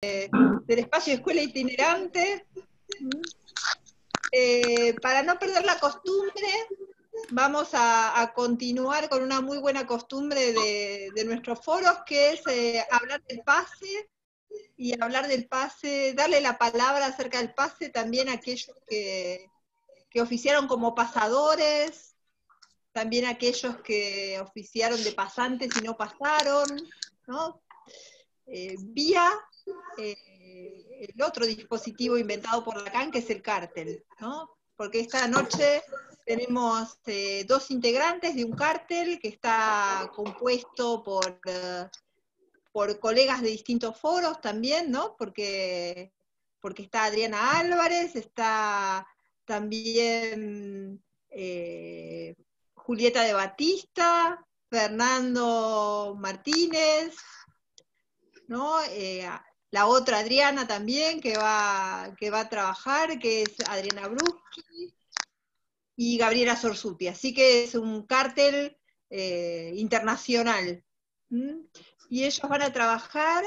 del espacio de escuela itinerante. Para no perder la costumbre, vamos a continuar con una muy buena costumbre de nuestros foros, que es hablar del pase, y hablar del pase, darle la palabra acerca del pase también a aquellos que oficiaron como pasadores, también a aquellos que oficiaron de pasantes y no pasaron, ¿no? Vía el otro dispositivo inventado por Lacan, que es el cártel, ¿no? Porque esta noche tenemos dos integrantes de un cártel que está compuesto por colegas de distintos foros también, ¿no? Porque está Adriana Álvarez, está también Julieta de Batista, Fernando Martínez, ¿no? La otra Adriana también que va a trabajar, que es Adriana Bruschi, y Gabriela Sorsuti. Así que es un cártel internacional. Y ellos van a trabajar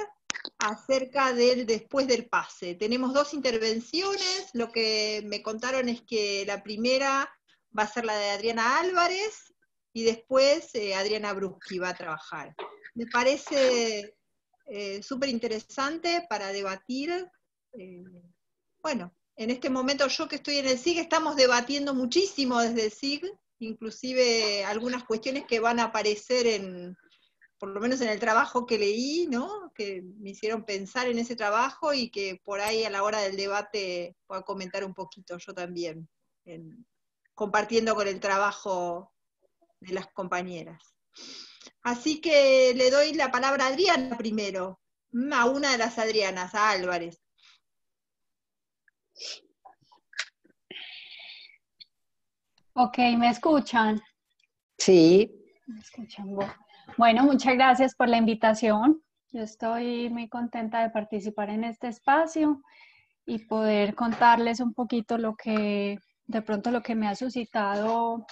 acerca del después del pase. Tenemos dos intervenciones. Lo que me contaron es que la primera va a ser la de Adriana Álvarez, y después Adriana Bruschi va a trabajar. Me parece súper interesante para debatir. Bueno, en este momento yo que estoy en el SIG, estamos debatiendo muchísimo desde el SIG, inclusive algunas cuestiones que van a aparecer por lo menos en el trabajo que leí, ¿no? Que me hicieron pensar en ese trabajo, y que por ahí a la hora del debate pueda comentar un poquito yo también, compartiendo con el trabajo de las compañeras. Así que le doy la palabra a Adriana primero, a una de las Adrianas, a Álvarez. Ok, ¿me escuchan? Sí. ¿Me escuchan? Bueno, muchas gracias por la invitación. Yo estoy muy contenta de participar en este espacio y poder contarles un poquito de pronto lo que me ha suscitado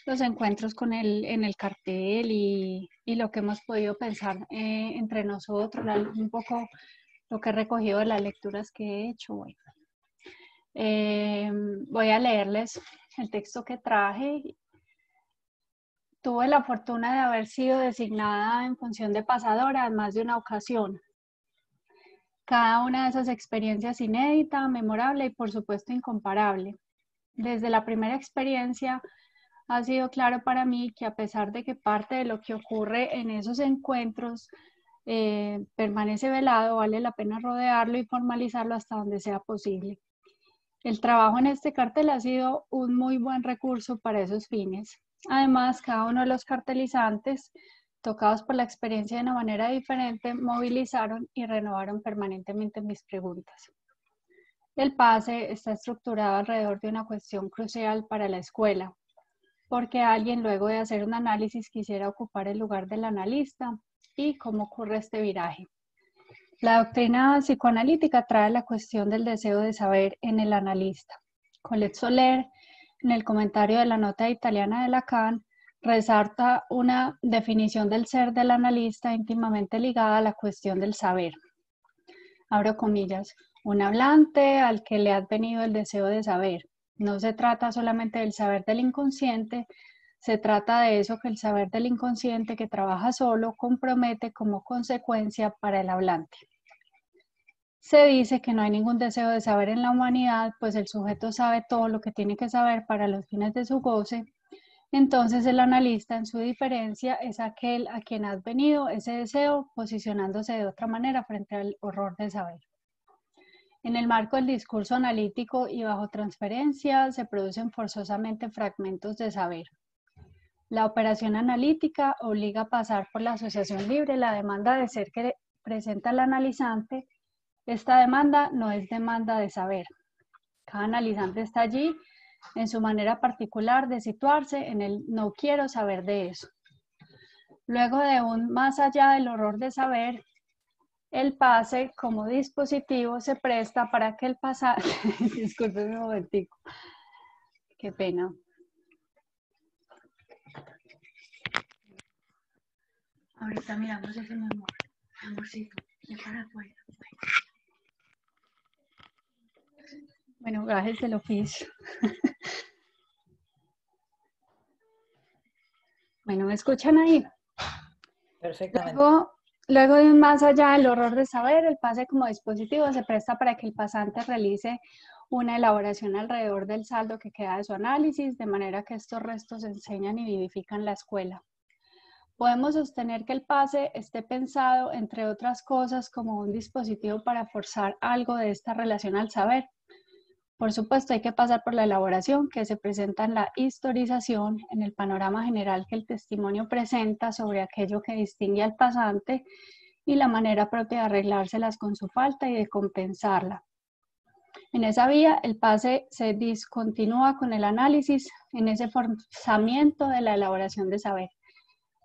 los encuentros en el cartel, y lo que hemos podido pensar entre nosotros, un poco lo que he recogido de las lecturas que he hecho. Bueno, voy a leerles el texto que traje. Tuve la fortuna de haber sido designada en función de pasadora en más de una ocasión. Cada una de esas experiencias inédita, memorable y por supuesto incomparable. Desde la primera experiencia ha sido claro para mí que, a pesar de que parte de lo que ocurre en esos encuentros permanece velado, vale la pena rodearlo y formalizarlo hasta donde sea posible. El trabajo en este cartel ha sido un muy buen recurso para esos fines. Además, cada uno de los cartelizantes, tocados por la experiencia de una manera diferente, movilizaron y renovaron permanentemente mis preguntas. El pase está estructurado alrededor de una cuestión crucial para la escuela. ¿Por qué alguien, luego de hacer un análisis, quisiera ocupar el lugar del analista? ¿Y cómo ocurre este viraje? La doctrina psicoanalítica trae la cuestión del deseo de saber en el analista. Colette Soler, en el comentario de la nota italiana de Lacan, resalta una definición del ser del analista íntimamente ligada a la cuestión del saber. Abro comillas, un hablante al que le ha venido el deseo de saber. No se trata solamente del saber del inconsciente, se trata de eso que el saber del inconsciente, que trabaja solo, compromete como consecuencia para el hablante. Se dice que no hay ningún deseo de saber en la humanidad, pues el sujeto sabe todo lo que tiene que saber para los fines de su goce. Entonces el analista, en su diferencia, es aquel a quien ha venido ese deseo, posicionándose de otra manera frente al horror de saber. En el marco del discurso analítico y bajo transferencia se producen forzosamente fragmentos de saber. La operación analítica obliga a pasar por la asociación libre la demanda de ser que presenta el analizante. Esta demanda no es demanda de saber. Cada analizante está allí en su manera particular de situarse en el no quiero saber de eso. Luego de un más allá del horror de saber, el pase como dispositivo se presta para que el pasado... Disculpen un momentico. Qué pena. Ahorita miramos ese mi amor. Amorcito, ya para afuera. Bueno, gajes del oficio. Bueno, ¿me escuchan ahí? Perfectamente. Luego de un más allá del horror de saber, el pase como dispositivo se presta para que el pasante realice una elaboración alrededor del saldo que queda de su análisis, de manera que estos restos enseñan y vivifican la escuela. Podemos sostener que el pase esté pensado, entre otras cosas, como un dispositivo para forzar algo de esta relación al saber. Por supuesto, hay que pasar por la elaboración que se presenta en la historización, en el panorama general que el testimonio presenta sobre aquello que distingue al pasante y la manera propia de arreglárselas con su falta y de compensarla. En esa vía, el pase se discontinúa con el análisis en ese forzamiento de la elaboración de saber,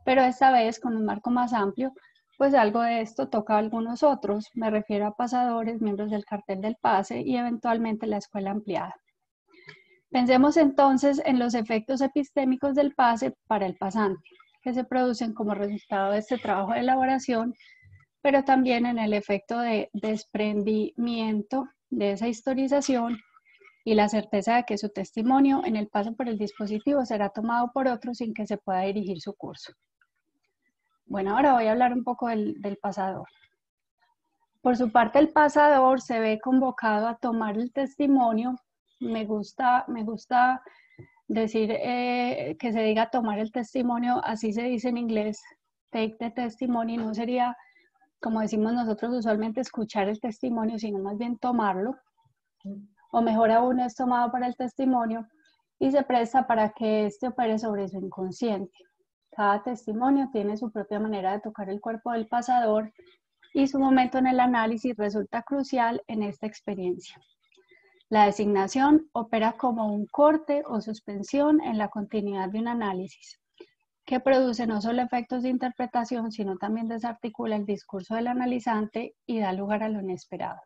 pero esta vez con un marco más amplio, pues algo de esto toca a algunos otros, me refiero a pasadores, miembros del cartel del pase y eventualmente la escuela ampliada. Pensemos entonces en los efectos epistémicos del pase para el pasante, que se producen como resultado de este trabajo de elaboración, pero también en el efecto de desprendimiento de esa historización y la certeza de que su testimonio en el paso por el dispositivo será tomado por otro sin que se pueda dirigir su curso. Bueno, ahora voy a hablar un poco del pasador. Por su parte, el pasador se ve convocado a tomar el testimonio. Me gusta decir que se diga tomar el testimonio, así se dice en inglés, take the testimony, no sería, como decimos nosotros usualmente, escuchar el testimonio, sino más bien tomarlo, o mejor aún es tomado para el testimonio y se presta para que éste opere sobre su inconsciente. Cada testimonio tiene su propia manera de tocar el cuerpo del pasador y su momento en el análisis resulta crucial en esta experiencia. La designación opera como un corte o suspensión en la continuidad de un análisis, que produce no solo efectos de interpretación, sino también desarticula el discurso del analizante y da lugar a lo inesperado.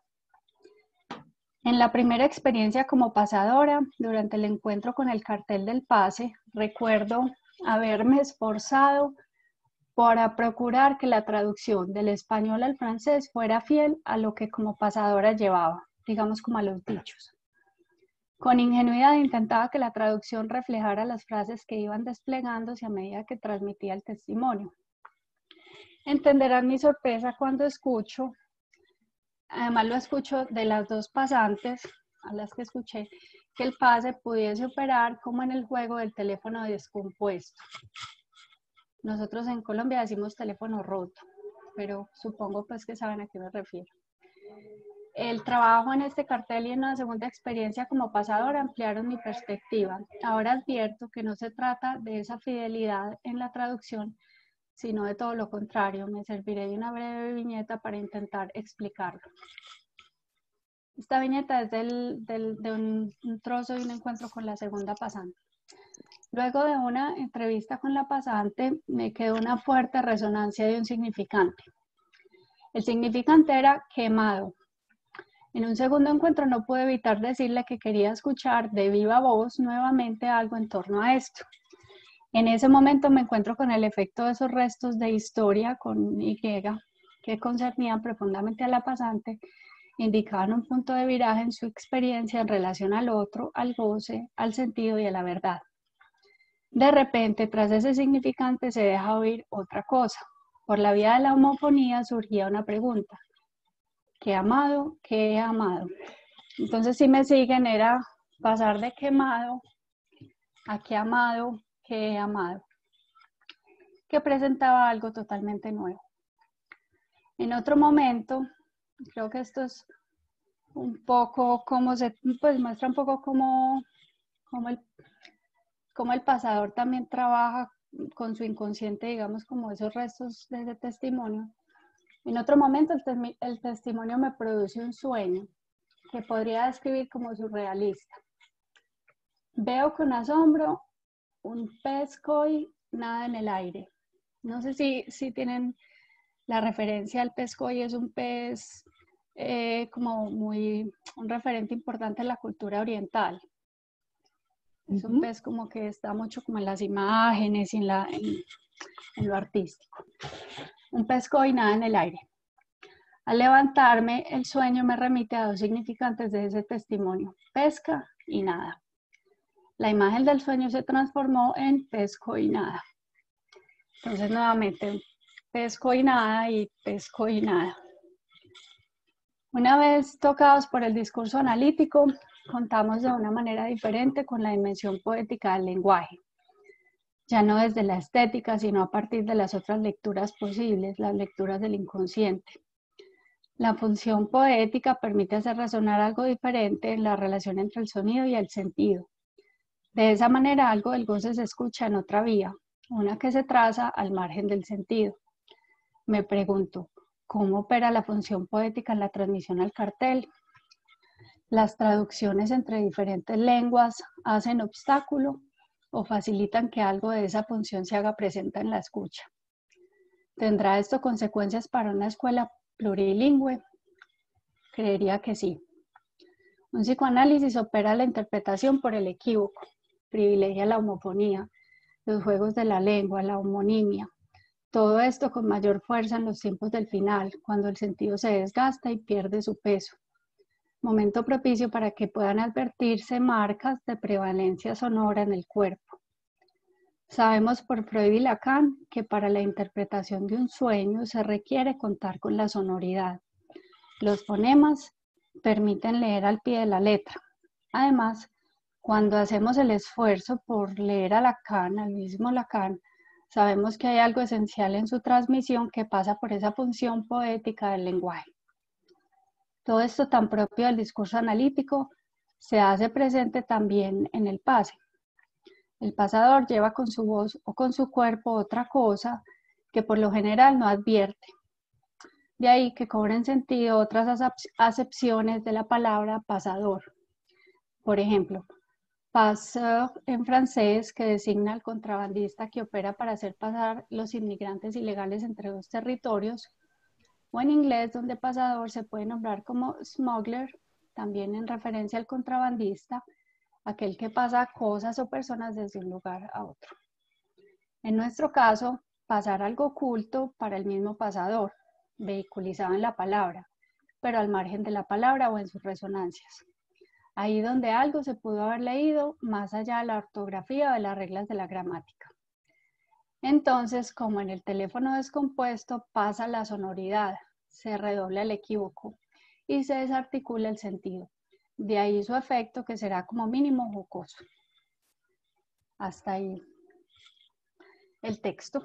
En la primera experiencia como pasadora, durante el encuentro con el cartel del pase, recuerdo haberme esforzado para procurar que la traducción del español al francés fuera fiel a lo que como pasadora llevaba, digamos como a los dichos. Con ingenuidad intentaba que la traducción reflejara las frases que iban desplegándose a medida que transmitía el testimonio. Entenderán mi sorpresa cuando escucho, además lo escucho de las dos pasantes a las que escuché, que el pase pudiese operar como en el juego del teléfono descompuesto. Nosotros en Colombia decimos teléfono roto, pero supongo pues que saben a qué me refiero. El trabajo en este cartel y en una segunda experiencia como pasadora ampliaron mi perspectiva. Ahora advierto que no se trata de esa fidelidad en la traducción, sino de todo lo contrario. Me serviré de una breve viñeta para intentar explicarlo. Esta viñeta es de un trozo de un encuentro con la segunda pasante. Luego de una entrevista con la pasante, me quedó una fuerte resonancia de un significante. El significante era quemado. En un segundo encuentro no pude evitar decirle que quería escuchar de viva voz nuevamente algo en torno a esto. En ese momento me encuentro con el efecto de esos restos de historia con Y que concernían profundamente a la pasante, indicaban un punto de viraje en su experiencia en relación al otro, al goce, al sentido y a la verdad. De repente, tras ese significante se deja oír otra cosa. Por la vía de la homofonía surgía una pregunta. ¿Qué amado? ¿Qué he amado? Entonces, si me siguen, era pasar de quemado a qué amado, qué he amado, que presentaba algo totalmente nuevo. En otro momento, creo que esto es un poco cómo pues muestra un poco cómo el pasador también trabaja con su inconsciente, digamos, como esos restos de ese testimonio. En otro momento, el testimonio me produce un sueño que podría describir como surrealista. Veo con asombro un pez koi nada en el aire. No sé si tienen la referencia al pez koi, es un pez como un referente importante en la cultura oriental. Es un pez como que está mucho como en las imágenes y en lo artístico. Un pez koi nada en el aire. Al levantarme, el sueño me remite a dos significantes de ese testimonio, pesca y nada. La imagen del sueño se transformó en pesco y nada. Entonces, nuevamente, pesco y nada y pesco y nada. Una vez tocados por el discurso analítico, contamos de una manera diferente con la dimensión poética del lenguaje. Ya no desde la estética, sino a partir de las otras lecturas posibles, las lecturas del inconsciente. La función poética permite hacer resonar algo diferente en la relación entre el sonido y el sentido. De esa manera, algo del goce se escucha en otra vía, una que se traza al margen del sentido. Me pregunto, ¿cómo opera la función poética en la transmisión al cartel? ¿Las traducciones entre diferentes lenguas hacen obstáculo o facilitan que algo de esa función se haga presente en la escucha? ¿Tendrá esto consecuencias para una escuela plurilingüe? Creería que sí. Un psicoanálisis opera la interpretación por el equívoco, privilegia la homofonía, los juegos de la lengua, la homonimia. Todo esto con mayor fuerza en los tiempos del final, cuando el sentido se desgasta y pierde su peso. Momento propicio para que puedan advertirse marcas de prevalencia sonora en el cuerpo. Sabemos por Freud y Lacan que para la interpretación de un sueño se requiere contar con la sonoridad. Los fonemas permiten leer al pie de la letra. Además, cuando hacemos el esfuerzo por leer a Lacan, al mismo Lacan, sabemos que hay algo esencial en su transmisión que pasa por esa función poética del lenguaje. Todo esto tan propio del discurso analítico se hace presente también en el pase. El pasador lleva con su voz o con su cuerpo otra cosa que por lo general no advierte. De ahí que cobren sentido otras acepciones de la palabra pasador. Por ejemplo, passeur en francés, que designa al contrabandista que opera para hacer pasar los inmigrantes ilegales entre dos territorios, o en inglés, donde pasador se puede nombrar como smuggler, también en referencia al contrabandista, aquel que pasa cosas o personas desde un lugar a otro. En nuestro caso, pasar algo oculto para el mismo pasador, vehiculizado en la palabra, pero al margen de la palabra o en sus resonancias. Ahí donde algo se pudo haber leído más allá de la ortografía o de las reglas de la gramática. Entonces, como en el teléfono descompuesto, pasa la sonoridad, se redobla el equívoco y se desarticula el sentido. De ahí su efecto, que será como mínimo jocoso. Hasta ahí el texto.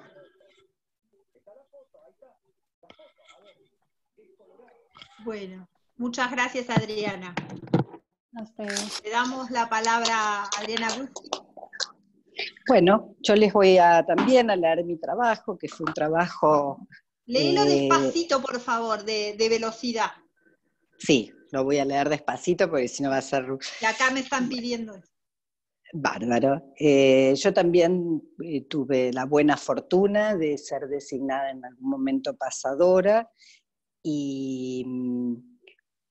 Bueno, muchas gracias, Adriana. A ustedes. Le damos la palabra a Adriana Gusti. Bueno, yo les voy también a leer mi trabajo, que fue un trabajo... Léelo despacito, por favor, de velocidad. Sí, lo voy a leer despacito porque si no va a ser... Y acá me están pidiendo eso. Bárbaro. Yo también tuve la buena fortuna de ser designada en algún momento pasadora y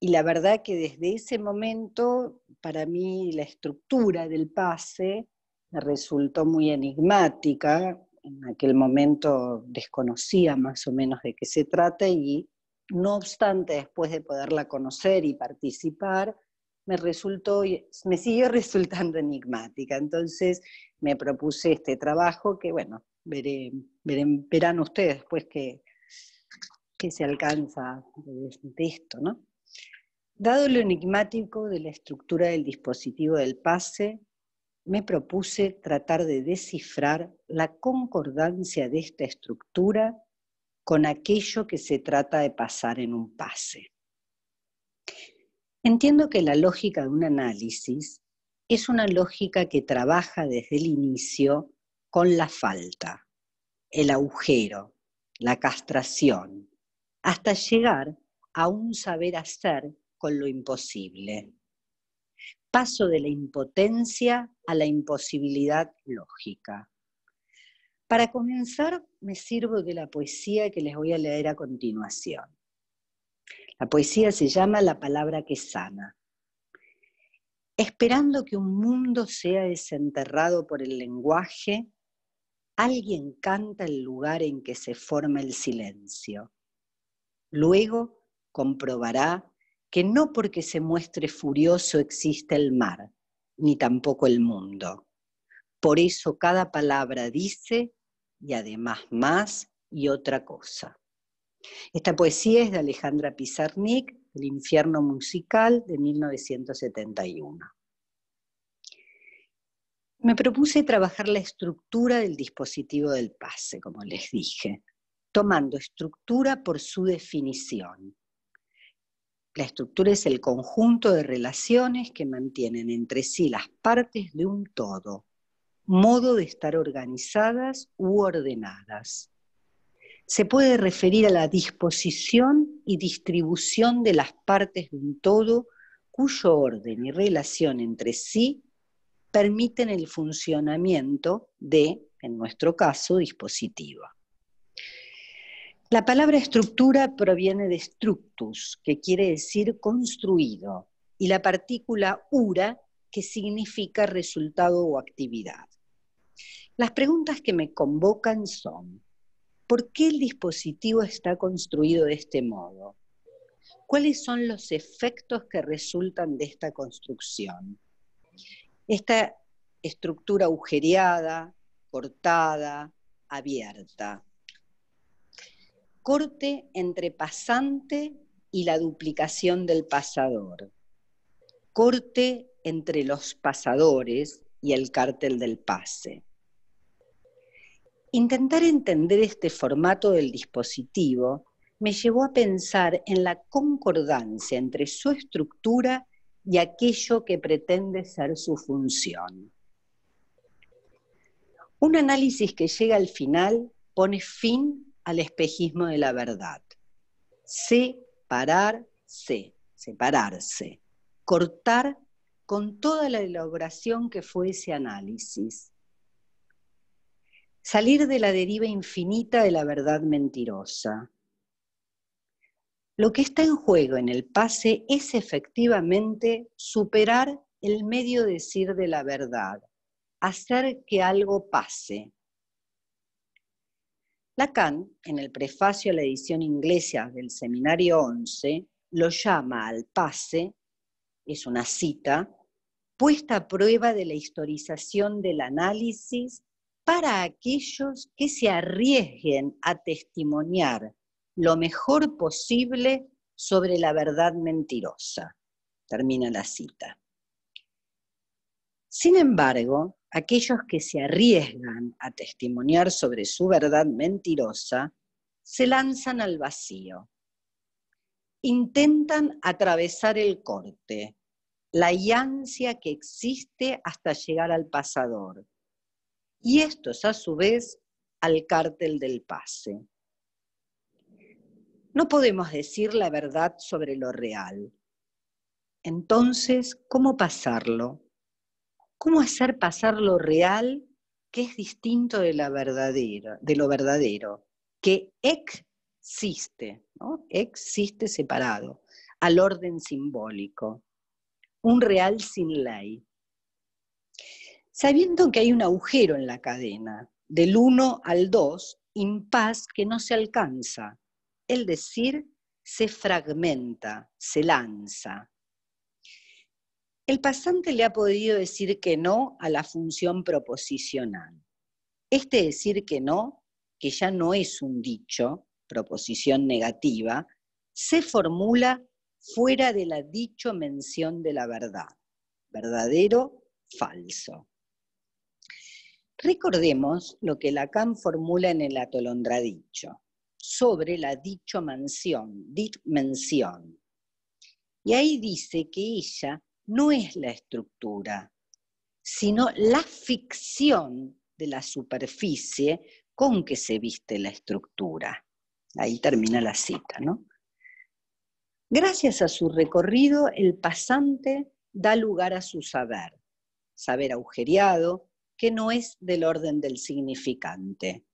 la verdad que desde ese momento para mí la estructura del pase me resultó muy enigmática. En aquel momento desconocía más o menos de qué se trata y no obstante después de poderla conocer y participar, me siguió resultando enigmática. Entonces me propuse este trabajo que, bueno, verán ustedes después que se alcanza de esto, ¿no? Dado lo enigmático de la estructura del dispositivo del pase, me propuse tratar de descifrar la concordancia de esta estructura con aquello que se trata de pasar en un pase. Entiendo que la lógica de un análisis es una lógica que trabaja desde el inicio con la falta, el agujero, la castración, hasta llegar a un saber hacer con lo imposible. Paso de la impotencia a la imposibilidad lógica. Para comenzar, me sirvo de la poesía que les voy a leer a continuación. La poesía se llama La palabra que sana. Esperando que un mundo sea desenterrado por el lenguaje, alguien canta el lugar en que se forma el silencio. Luego comprobará que no porque se muestre furioso existe el mar, ni tampoco el mundo. Por eso cada palabra dice, y además más y otra cosa. Esta poesía es de Alejandra Pizarnik, El infierno musical, de 1971. Me propuse trabajar la estructura del dispositivo del pase, como les dije, tomando estructura por su definición. La estructura es el conjunto de relaciones que mantienen entre sí las partes de un todo, modo de estar organizadas u ordenadas. Se puede referir a la disposición y distribución de las partes de un todo cuyo orden y relación entre sí permiten el funcionamiento de, en nuestro caso, dispositivo. La palabra estructura proviene de structus, que quiere decir construido, y la partícula ura, que significa resultado o actividad. Las preguntas que me convocan son: ¿por qué el dispositivo está construido de este modo? ¿Cuáles son los efectos que resultan de esta construcción? Esta estructura agujereada, cortada, abierta. Corte entre pasante y la duplicación del pasador. Corte entre los pasadores y el cártel del pase. Intentar entender este formato del dispositivo me llevó a pensar en la concordancia entre su estructura y aquello que pretende ser su función. Un análisis que llega al final pone fin al espejismo de la verdad. Separarse, cortar con toda la elaboración que fue ese análisis. Salir de la deriva infinita de la verdad mentirosa. Lo que está en juego en el pase es efectivamente superar el medio decir de la verdad, hacer que algo pase. Lacan, en el prefacio a la edición inglesa del Seminario 11, lo llama al pase, es una cita, puesta a prueba de la historización del análisis para aquellos que se arriesguen a testimoniar lo mejor posible sobre la verdad mentirosa. Termina la cita. Sin embargo, aquellos que se arriesgan a testimoniar sobre su verdad mentirosa se lanzan al vacío. Intentan atravesar el corte, la ansia que existe hasta llegar al pasador, y estos a su vez al cártel del pase. No podemos decir la verdad sobre lo real. Entonces, ¿cómo pasarlo? ¿Cómo hacer pasar lo real, que es distinto de lo verdadero, que existe, ¿no? Existe separado, al orden simbólico, un real sin ley? Sabiendo que hay un agujero en la cadena, del 1 al 2, impas que no se alcanza, el decir se fragmenta, se lanza. El pasante le ha podido decir que no a la función proposicional. Este decir que no, que ya no es un dicho, proposición negativa, se formula fuera de la dicho mención de la verdad. Verdadero, falso. Recordemos lo que Lacan formula en el atolondradicho, sobre la dicho mención. Y ahí dice que ella no es la estructura, sino la ficción de la superficie con que se viste la estructura. Ahí termina la cita, ¿no? Gracias a su recorrido, el pasante da lugar a su saber agujereado, que no es del orden del significante,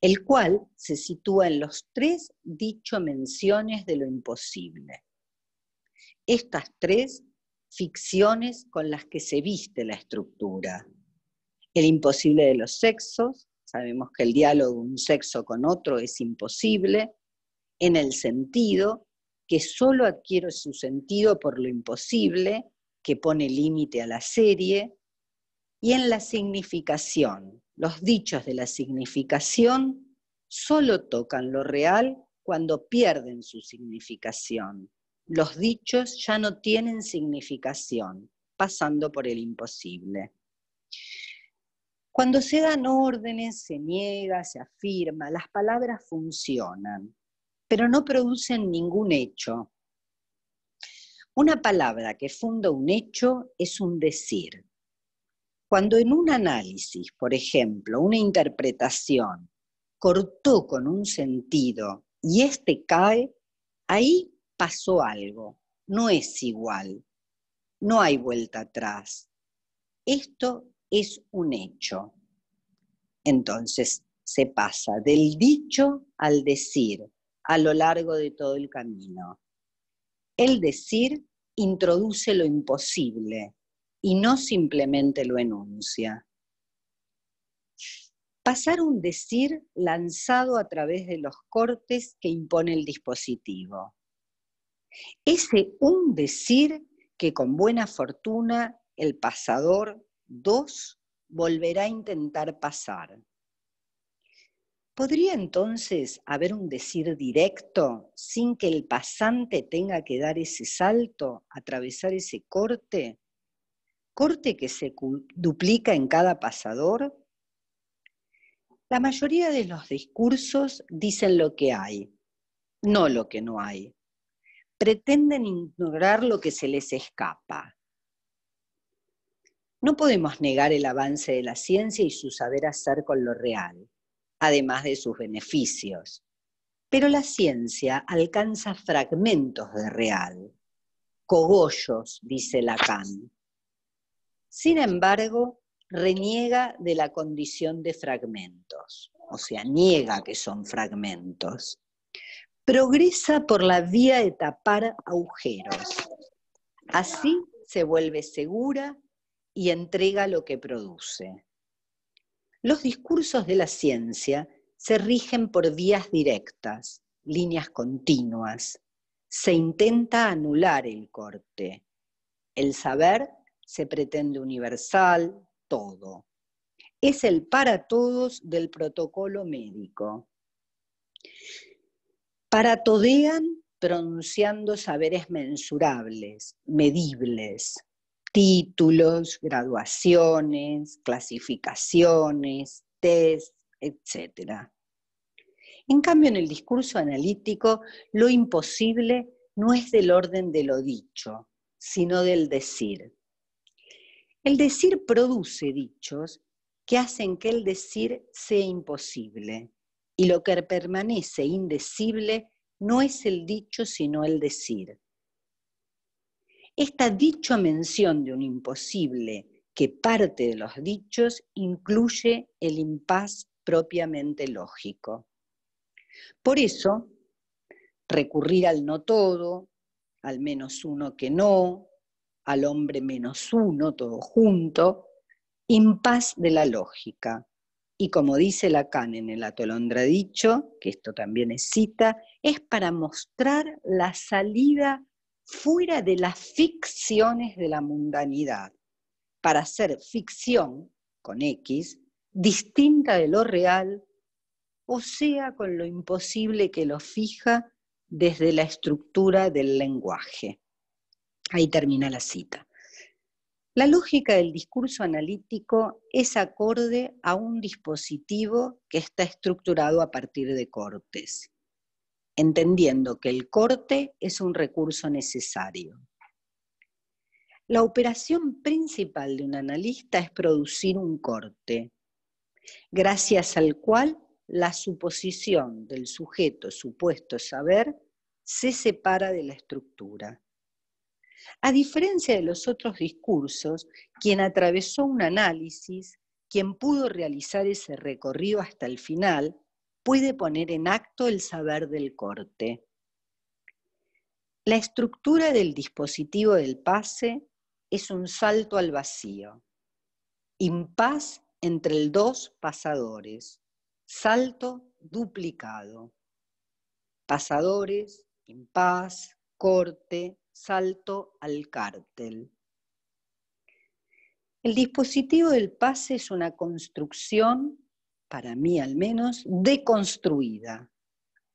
el cual se sitúa en los 3 dicho menciones de lo imposible. Estas 3 ficciones con las que se viste la estructura. El imposible de los sexos, sabemos que el diálogo de un sexo con otro es imposible, en el sentido, que solo adquiere su sentido por lo imposible, que pone límite a la serie, y en la significación. Los dichos de la significación solo tocan lo real cuando pierden su significación. Los dichos ya no tienen significación, pasando por el imposible. Cuando se dan órdenes, se niega, se afirma, las palabras funcionan, pero no producen ningún hecho. Una palabra que funda un hecho es un decir. Cuando en un análisis, por ejemplo, una interpretación, cortó con un sentido y este cae, ahí pasó algo, no es igual, no hay vuelta atrás. Esto es un hecho. Entonces se pasa del dicho al decir a lo largo de todo el camino. El decir introduce lo imposible y no simplemente lo enuncia. Pasar un decir lanzado a través de los cortes que impone el dispositivo. Ese un decir que con buena fortuna el pasador 2 volverá a intentar pasar. ¿Podría entonces haber un decir directo sin que el pasante tenga que dar ese salto, atravesar ese corte? ¿Corte que se duplica en cada pasador? La mayoría de los discursos dicen lo que hay, no lo que no hay. Pretenden ignorar lo que se les escapa. No podemos negar el avance de la ciencia y su saber hacer con lo real, además de sus beneficios. Pero la ciencia alcanza fragmentos de real, cogollos, dice Lacan. Sin embargo, reniega de la condición de fragmentos, o sea, niega que son fragmentos. Progresa por la vía de tapar agujeros. Así se vuelve segura y entrega lo que produce. Los discursos de la ciencia se rigen por vías directas, líneas continuas. Se intenta anular el corte. El saber se pretende universal, todo. Es el para todos del protocolo médico. Paratodean pronunciando saberes mensurables, medibles, títulos, graduaciones, clasificaciones, test, etc. En cambio, en el discurso analítico, lo imposible no es del orden de lo dicho, sino del decir. El decir produce dichos que hacen que el decir sea imposible, y lo que permanece indecible no es el dicho, sino el decir. Esta dicha mención de un imposible que parte de los dichos incluye el impas propiamente lógico. Por eso, recurrir al no todo, al menos uno que no, al hombre menos uno, todo junto, impas de la lógica. Y como dice Lacan en el Atolondradicho, que esto también es cita, es para mostrar la salida fuera de las ficciones de la mundanidad, para hacer ficción, con X, distinta de lo real, o sea, con lo imposible que lo fija desde la estructura del lenguaje. Ahí termina la cita. La lógica del discurso analítico es acorde a un dispositivo que está estructurado a partir de cortes, entendiendo que el corte es un recurso necesario. La operación principal de un analista es producir un corte, gracias al cual la suposición del sujeto supuesto saber se separa de la estructura. A diferencia de los otros discursos, quien atravesó un análisis, quien pudo realizar ese recorrido hasta el final, puede poner en acto el saber del corte. La estructura del dispositivo del pase es un salto al vacío, impas entre el dos pasadores, salto duplicado. Pasadores, impas, corte, salto al cártel. El dispositivo del pase es una construcción, para mí al menos, deconstruida,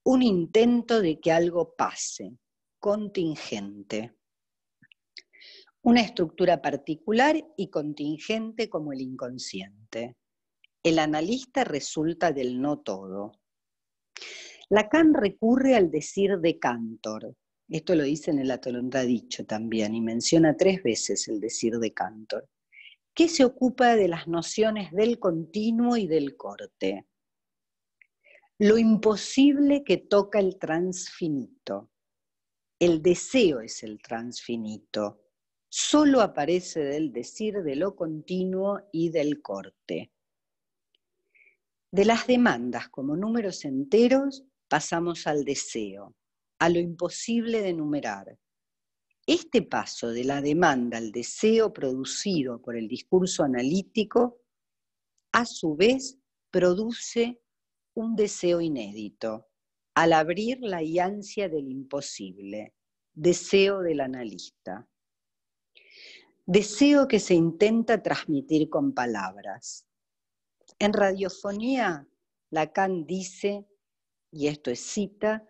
un intento de que algo pase, contingente. Una estructura particular y contingente como el inconsciente. El analista resulta del no todo. Lacan recurre al decir de Cantor. Esto lo dice en el Atolondradicho también, y menciona 3 veces el decir de Cantor, que se ocupa de las nociones del continuo y del corte. Lo imposible que toca el transfinito. El deseo es el transfinito. Solo aparece del decir de lo continuo y del corte. De las demandas como números enteros pasamos al deseo, a lo imposible de enumerar. Este paso de la demanda al deseo producido por el discurso analítico, a su vez, produce un deseo inédito, al abrir la ansia del imposible, deseo del analista. Deseo que se intenta transmitir con palabras. En radiofonía, Lacan dice, y esto es cita,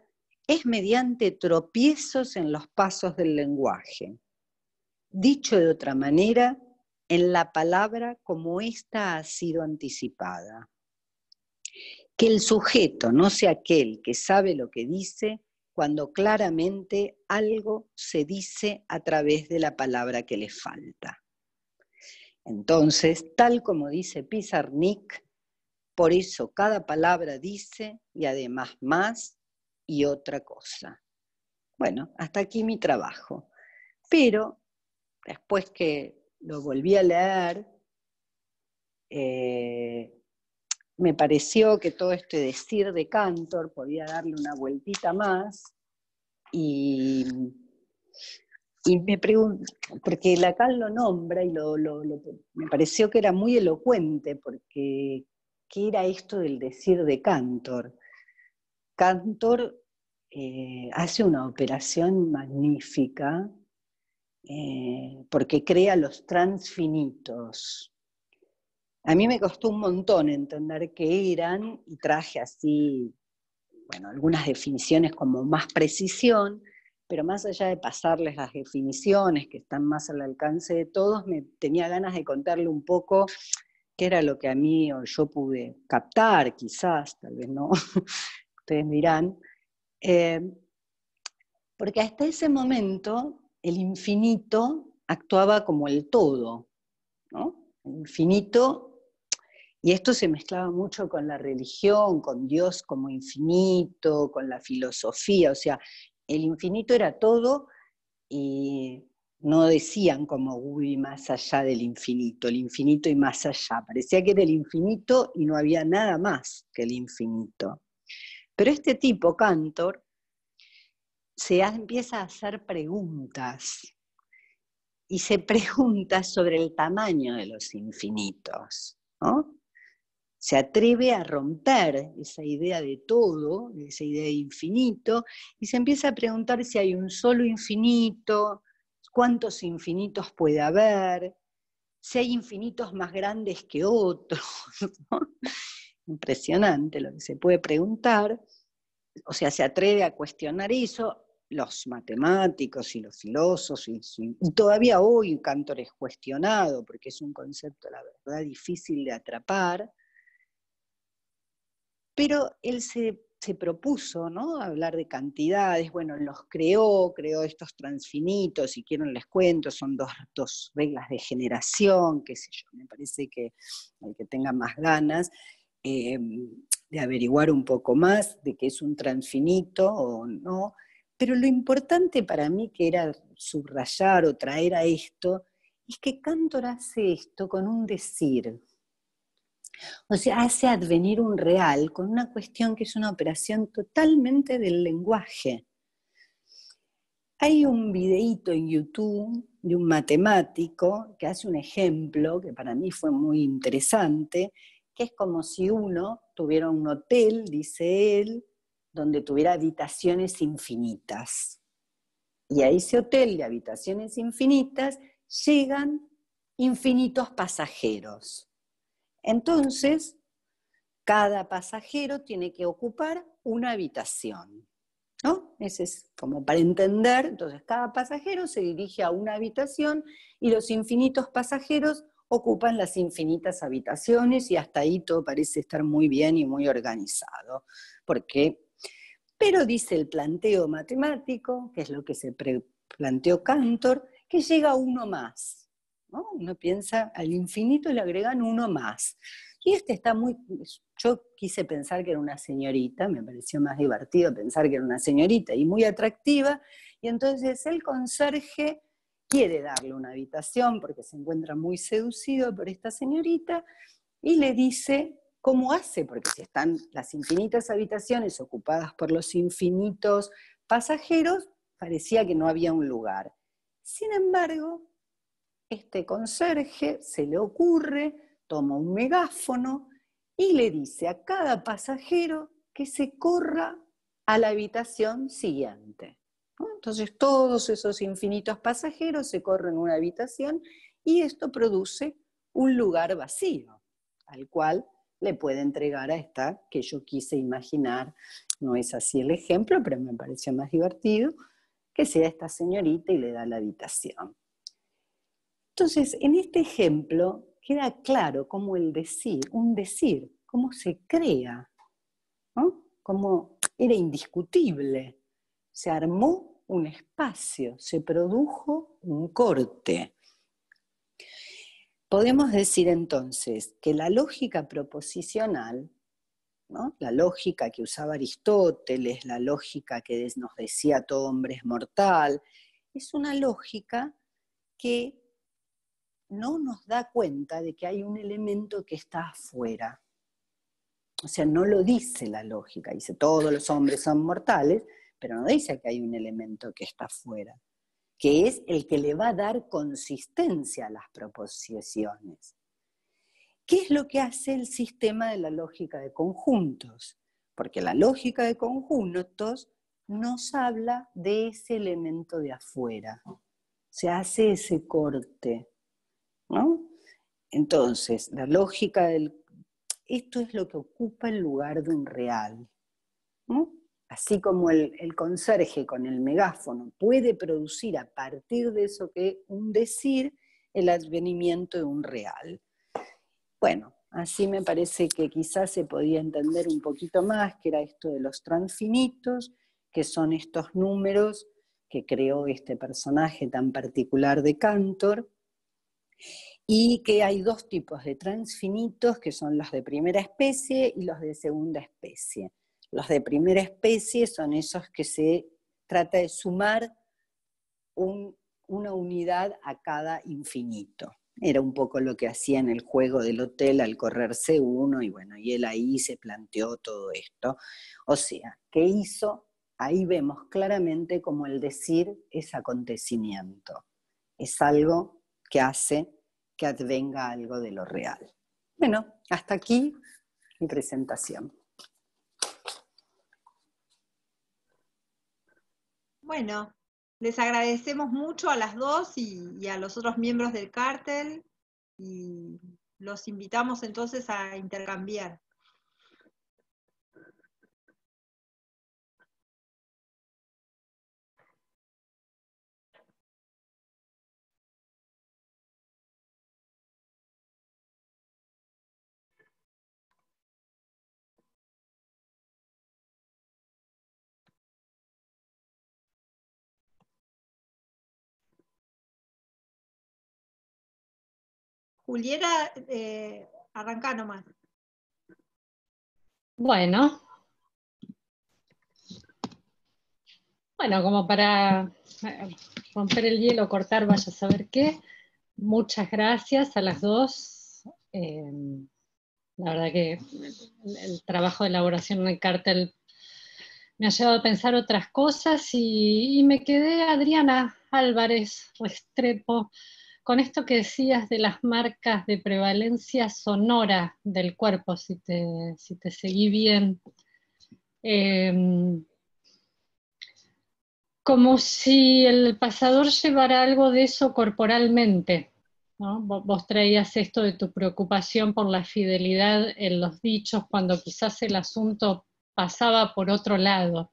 es mediante tropiezos en los pasos del lenguaje. Dicho de otra manera, en la palabra como ésta ha sido anticipada. Que el sujeto no sea aquel que sabe lo que dice cuando claramente algo se dice a través de la palabra que le falta. Entonces, tal como dice Pizarnik, por eso cada palabra dice y además más y otra cosa. Bueno, hasta aquí mi trabajo. Pero después que lo volví a leer, me pareció que todo este decir de Cantor podía darle una vueltita más y me pregunto, porque Lacan lo nombra y me pareció que era muy elocuente, porque ¿qué era esto del decir de Cantor? Cantor hace una operación magnífica porque crea los transfinitos. A mí me costó un montón entender qué eran y traje así, bueno, algunas definiciones como más precisión, pero más allá de pasarles las definiciones que están más al alcance de todos, tenía ganas de contarle un poco qué era lo que a mí o yo pude captar, quizás, tal vez no, ustedes dirán, porque hasta ese momento el infinito actuaba como el todo, ¿no? El infinito. Y esto se mezclaba mucho con la religión, con Dios como infinito, con la filosofía, o sea, el infinito era todo y no decían como, uy, más allá del infinito, el infinito y más allá. Parecía que era el infinito y no había nada más que el infinito. Pero este tipo, Cantor, empieza a hacer preguntas y se pregunta sobre el tamaño de los infinitos, ¿no? Se atreve a romper esa idea de todo, esa idea de infinito, y se empieza a preguntar si hay un solo infinito, cuántos infinitos puede haber, si hay infinitos más grandes que otros, ¿no? Impresionante lo que se puede preguntar. O sea, se atreve a cuestionar eso, los matemáticos y los filósofos, y todavía hoy Cantor es cuestionado, porque es un concepto, la verdad, difícil de atrapar. Pero él se propuso, ¿no?, hablar de cantidades, bueno, los creó estos transfinitos, si quieren les cuento, son dos reglas de generación, qué sé yo, me parece que el que tenga más ganas de averiguar un poco más de qué es un transfinito o no, pero lo importante para mí que era subrayar o traer a esto, es que Cantor hace esto con un decir. O sea, hace advenir un real con una cuestión que es una operación totalmente del lenguaje. Hay un videíto en YouTube de un matemático que hace un ejemplo que para mí fue muy interesante, que es como si uno tuviera un hotel, dice él, donde tuviera habitaciones infinitas. Y a ese hotel de habitaciones infinitas llegan infinitos pasajeros. Entonces, cada pasajero tiene que ocupar una habitación, ¿no? Ese es como para entender. Entonces, cada pasajero se dirige a una habitación y los infinitos pasajeros ocupan las infinitas habitaciones, y hasta ahí todo parece estar muy bien y muy organizado. Pero dice el planteo matemático, que es lo que se planteó Cantor, que llega uno más, ¿no? Uno piensa, al infinito le agregan uno más. Y está muy... Yo quise pensar que era una señorita, me pareció más divertido pensar que era una señorita y muy atractiva, y entonces el conserje quiere darle una habitación porque se encuentra muy seducido por esta señorita, y le dice cómo hace, porque si están las infinitas habitaciones ocupadas por los infinitos pasajeros, parecía que no había un lugar. Sin embargo, este conserje se le ocurre, toma un megáfono y le dice a cada pasajero que se corra a la habitación siguiente, ¿no? Entonces todos esos infinitos pasajeros se corren a una habitación, y esto produce un lugar vacío, al cual le puede entregar a esta que yo quise imaginar. No es así el ejemplo, pero me pareció más divertido, que sea esta señorita y le da la habitación. Entonces, en este ejemplo queda claro cómo un decir, cómo se crea, ¿no? Cómo era indiscutible. Se armó un espacio, se produjo un corte. Podemos decir entonces que la lógica proposicional, ¿no? La lógica que usaba Aristóteles, la lógica que nos decía todo hombre es mortal, es una lógica que no nos da cuenta de que hay un elemento que está afuera. O sea, no lo dice la lógica, dice todos los hombres son mortales, pero no dice que hay un elemento que está afuera, que es el que le va a dar consistencia a las proposiciones. ¿Qué es lo que hace el sistema de la lógica de conjuntos? Porque la lógica de conjuntos nos habla de ese elemento de afuera. Se hace ese corte, ¿no? Entonces, la lógica esto es lo que ocupa el lugar de un real, ¿no? Así como el conserje con el megáfono puede producir a partir de eso que un decir, el advenimiento de un real. Bueno, así me parece que quizás se podía entender un poquito más, que era esto de los transfinitos, que son estos números que creó este personaje tan particular de Cantor, y que hay dos tipos de transfinitos, que son los de primera especie y los de segunda especie. Los de primera especie son esos que se trata de sumar una unidad a cada infinito. Era un poco lo que hacía en el juego del hotel al correrse uno, y bueno, y él ahí se planteó todo esto. O sea, ¿qué hizo? Ahí vemos claramente cómo el decir es acontecimiento. Es algo que hace que advenga algo de lo real. Bueno, hasta aquí mi presentación. Bueno, les agradecemos mucho a las dos y a los otros miembros del cártel, y los invitamos entonces a intercambiar. Julieta, arrancá nomás. Bueno, como para romper el hielo, cortar, vaya a saber qué. Muchas gracias a las dos. La verdad que el trabajo de elaboración en el cártel me ha llevado a pensar otras cosas, y me quedé, Adriana Álvarez Restrepo, con esto que decías de las marcas de prevalencia sonora del cuerpo, si te seguí bien. como si el pasador llevara algo de eso corporalmente, ¿no? Vos traías esto de tu preocupación por la fidelidad en los dichos cuando quizás el asunto pasaba por otro lado.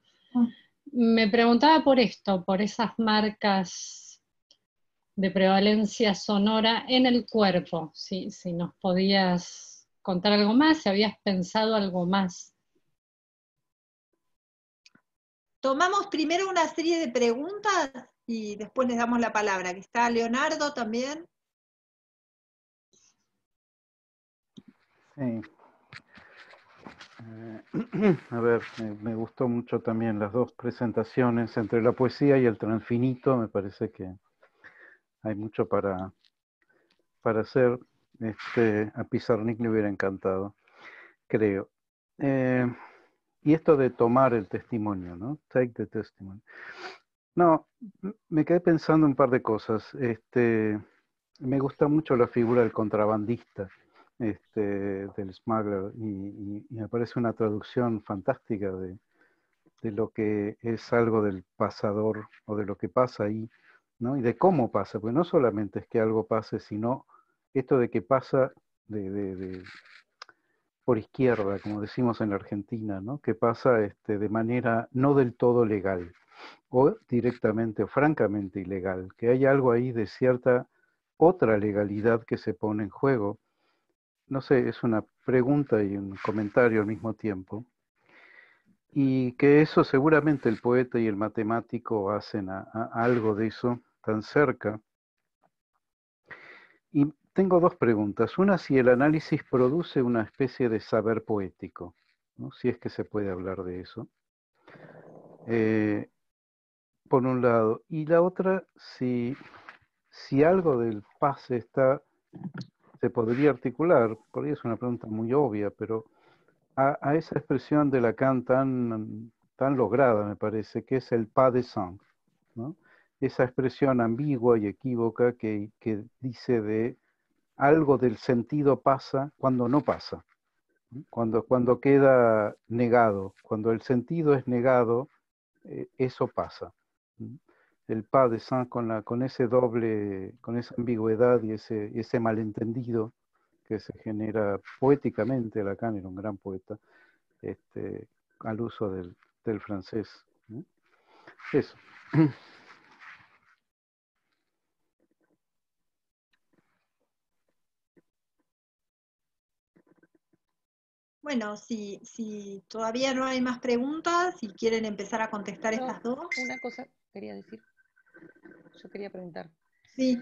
Me preguntaba por esto, por esas marcas de prevalencia sonora en el cuerpo, si nos podías contar algo más, si habías pensado algo más. Tomamos primero una serie de preguntas y después les damos la palabra, que está Leonardo también. Sí. A ver, me gustó mucho también las dos presentaciones entre la poesía y el transfinito. Me parece que hay mucho para hacer. A Pizarnik le hubiera encantado, creo. Y esto de tomar el testimonio, ¿no? Take the testimony. No, me quedé pensando un par de cosas. Me gusta mucho la figura del contrabandista, del smuggler, y me parece una traducción fantástica de lo que es algo del pasador o de lo que pasa ahí, ¿no? Y de cómo pasa, porque no solamente es que algo pase, sino esto de que pasa por izquierda, como decimos en la Argentina, ¿no? Que pasa de manera no del todo legal, o directamente o francamente ilegal, que hay algo ahí de cierta otra legalidad que se pone en juego. No sé, es una pregunta y un comentario al mismo tiempo. Y que eso seguramente el poeta y el matemático hacen a algo de eso tan cerca. Y tengo dos preguntas. Una, si el análisis produce una especie de saber poético, ¿no? Si es que se puede hablar de eso. Por un lado. Y la otra, si algo del pase se podría articular, por ahí es una pregunta muy obvia, pero a esa expresión de Lacan tan lograda, me parece, que es el pas de sang, ¿no? Esa expresión ambigua y equívoca que dice de algo del sentido pasa cuando no pasa, ¿no? Cuando queda negado, cuando el sentido es negado, eso pasa. El pas de sang con ese doble, con esa ambigüedad y ese malentendido que se genera poéticamente. Lacan era un gran poeta, al uso del francés, ¿no? Eso. Bueno, si todavía no hay más preguntas, si quieren empezar a contestar estas dos. Una cosa quería decir. Yo quería preguntar. Sí.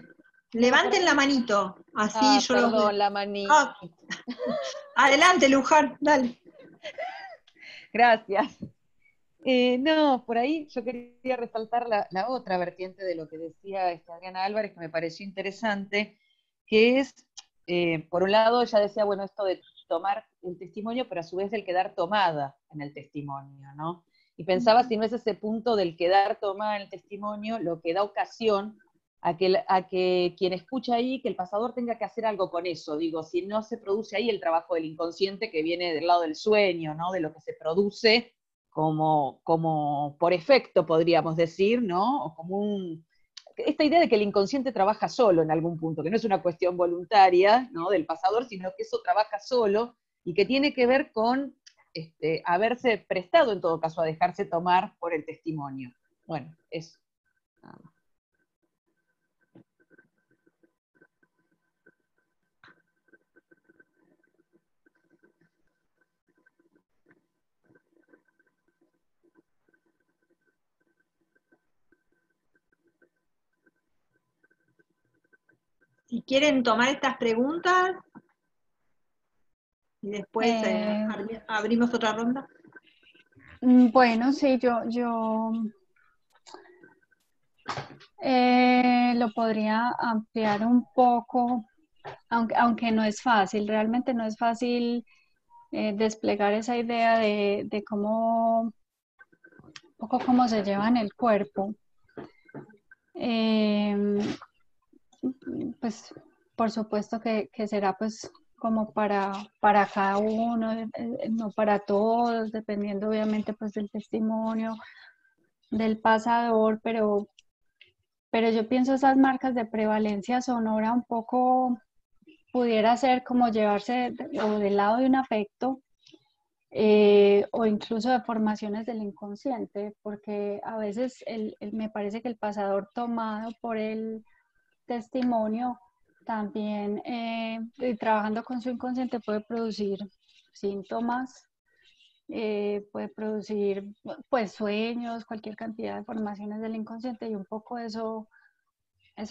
Levanten la manito, así yo perdón, los veo. la manito. Adelante, Luján, dale. Gracias. No, por ahí yo quería resaltar la otra vertiente de lo que decía Adriana Álvarez, que me pareció interesante, que es, por un lado, ella decía, bueno, esto de tomar el testimonio, pero a su vez el quedar tomada en el testimonio, ¿no? Y pensaba si no es ese punto del quedar tomada en el testimonio lo que da ocasión a que quien escucha ahí, que el pasador tenga que hacer algo con eso. Digo, si no se produce ahí el trabajo del inconsciente que viene del lado del sueño, ¿no? De lo que se produce como por efecto, podríamos decir, ¿no? O como esta idea de que el inconsciente trabaja solo en algún punto, que no es una cuestión voluntaria, ¿no? Del pasador, sino que eso trabaja solo y que tiene que ver con haberse prestado en todo caso a dejarse tomar por el testimonio. Bueno, eso. Si quieren tomar estas preguntas y después abrimos otra ronda. Bueno, sí, yo lo podría ampliar un poco, aunque no es fácil, realmente no es fácil desplegar esa idea de cómo, un poco cómo se lleva en el cuerpo. Pues por supuesto que será pues como para cada uno, no para todos, dependiendo obviamente pues del testimonio, del pasador, pero yo pienso esas marcas de prevalencia sonora un poco pudiera ser como llevarse o del lado de un afecto o incluso de formaciones del inconsciente, porque a veces me parece que el pasador tomado por el testimonio también trabajando con su inconsciente puede producir síntomas, puede producir pues sueños, cualquier cantidad de formaciones del inconsciente, y un poco eso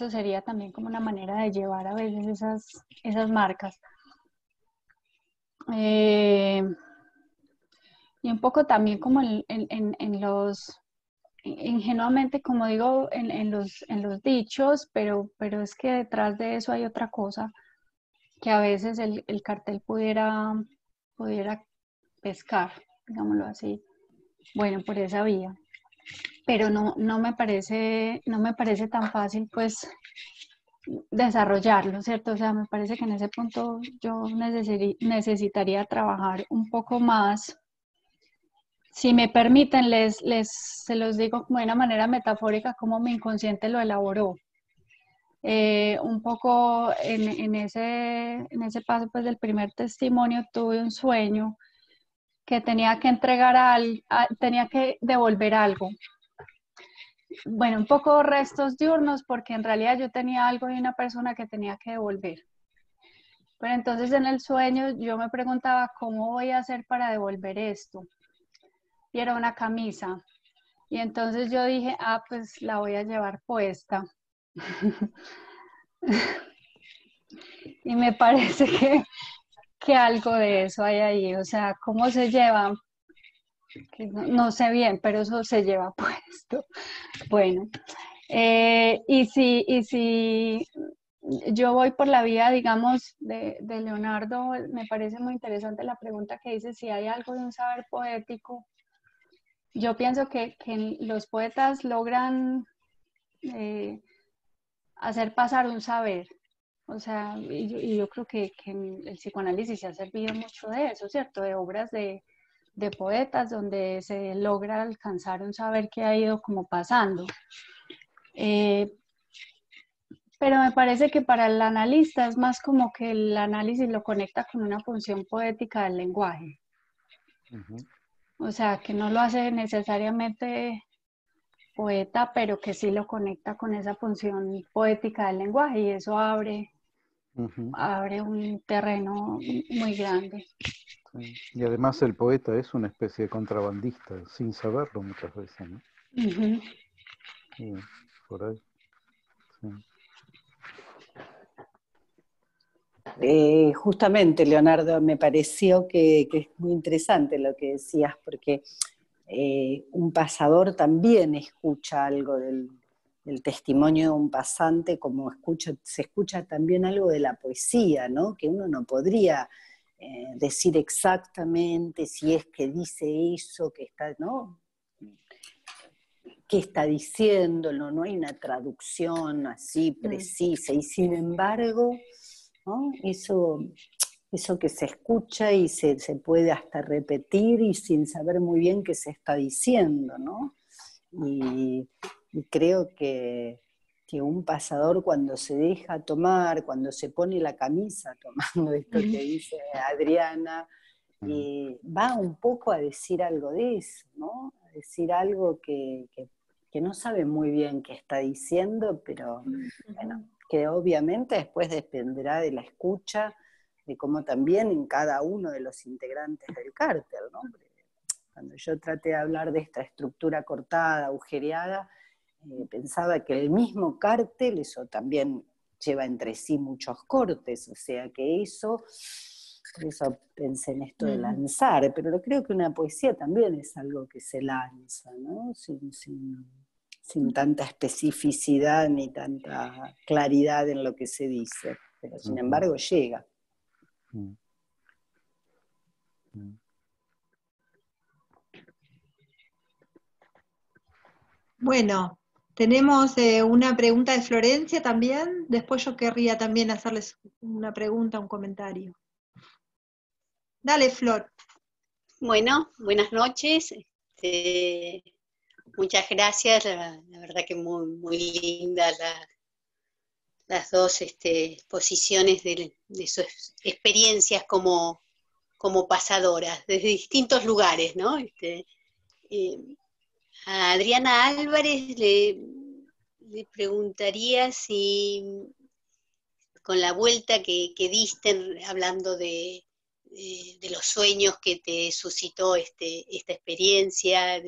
sería también como una manera de llevar a veces esas marcas. Y un poco también como en los, ingenuamente como digo, en los dichos, pero es que detrás de eso hay otra cosa, que a veces el cartel pudiera pescar, digámoslo así, bueno, por esa vía. Pero no me parece tan fácil pues desarrollarlo, ¿cierto? O sea, me parece que en ese punto yo necesitaría trabajar un poco más. Si me permiten, se los digo como de una manera metafórica, como mi inconsciente lo elaboró. Un poco en ese paso pues, del primer testimonio tuve un sueño que tenía que tenía que devolver algo. Bueno, un poco restos diurnos porque en realidad yo tenía algo de una persona que tenía que devolver. Pero entonces en el sueño yo me preguntaba cómo voy a hacer para devolver esto. Y era una camisa. Y entonces yo dije, pues la voy a llevar puesta. Y me parece que algo de eso hay ahí. O sea, ¿cómo se lleva? Que no sé bien, pero eso se lleva puesto. Bueno, y si yo voy por la vía, digamos, de Leonardo, me parece muy interesante la pregunta que dice si hay algo de un saber poético. Yo pienso que los poetas logran hacer pasar un saber. O sea, y yo creo que el psicoanálisis se ha servido mucho de eso, ¿cierto? De obras de poetas donde se logra alcanzar un saber que ha ido como pasando. Pero me parece que para el analista es más como que el análisis lo conecta con una función poética del lenguaje. O sea, que no lo hace necesariamente poeta, pero que sí lo conecta con esa función poética del lenguaje y eso abre un terreno muy grande. Sí. Y además el poeta es una especie de contrabandista, sin saberlo muchas veces, ¿no? Sí, por ahí. Sí. Justamente, Leonardo, me pareció que es muy interesante lo que decías, porque un pasador también escucha algo del testimonio de un pasante, como se escucha también algo de la poesía, ¿no? Que uno no podría decir exactamente si es que dice eso, que está, ¿no? ¿Qué está diciendo? No hay una traducción así precisa, y sin embargo, ¿no? Eso que se escucha y se puede hasta repetir y sin saber muy bien qué se está diciendo, ¿no? Y creo que un pasador cuando se deja tomar, cuando se pone la camisa, tomando esto que dice Adriana, va un poco a decir algo de eso, ¿no? A decir algo que no sabe muy bien qué está diciendo, pero bueno, que obviamente después dependerá de la escucha, de cómo también en cada uno de los integrantes del cártel, ¿no? Cuando yo traté de hablar de esta estructura cortada, agujereada, pensaba que el mismo cártel, eso también lleva entre sí muchos cortes, o sea que eso, por eso pensé en esto de lanzar, pero creo que una poesía también es algo que se lanza, ¿no? Sin tanta especificidad ni tanta claridad en lo que se dice, pero sin embargo llega. Bueno, tenemos una pregunta de Florencia también. Después yo querría también hacerles una pregunta, un comentario. Dale, Flor. Bueno, buenas noches. muchas gracias, la verdad que muy linda las dos posiciones de sus experiencias como pasadoras, desde distintos lugares, ¿no? A Adriana Álvarez le preguntaría si, con la vuelta que diste hablando de los sueños que te suscitó esta experiencia,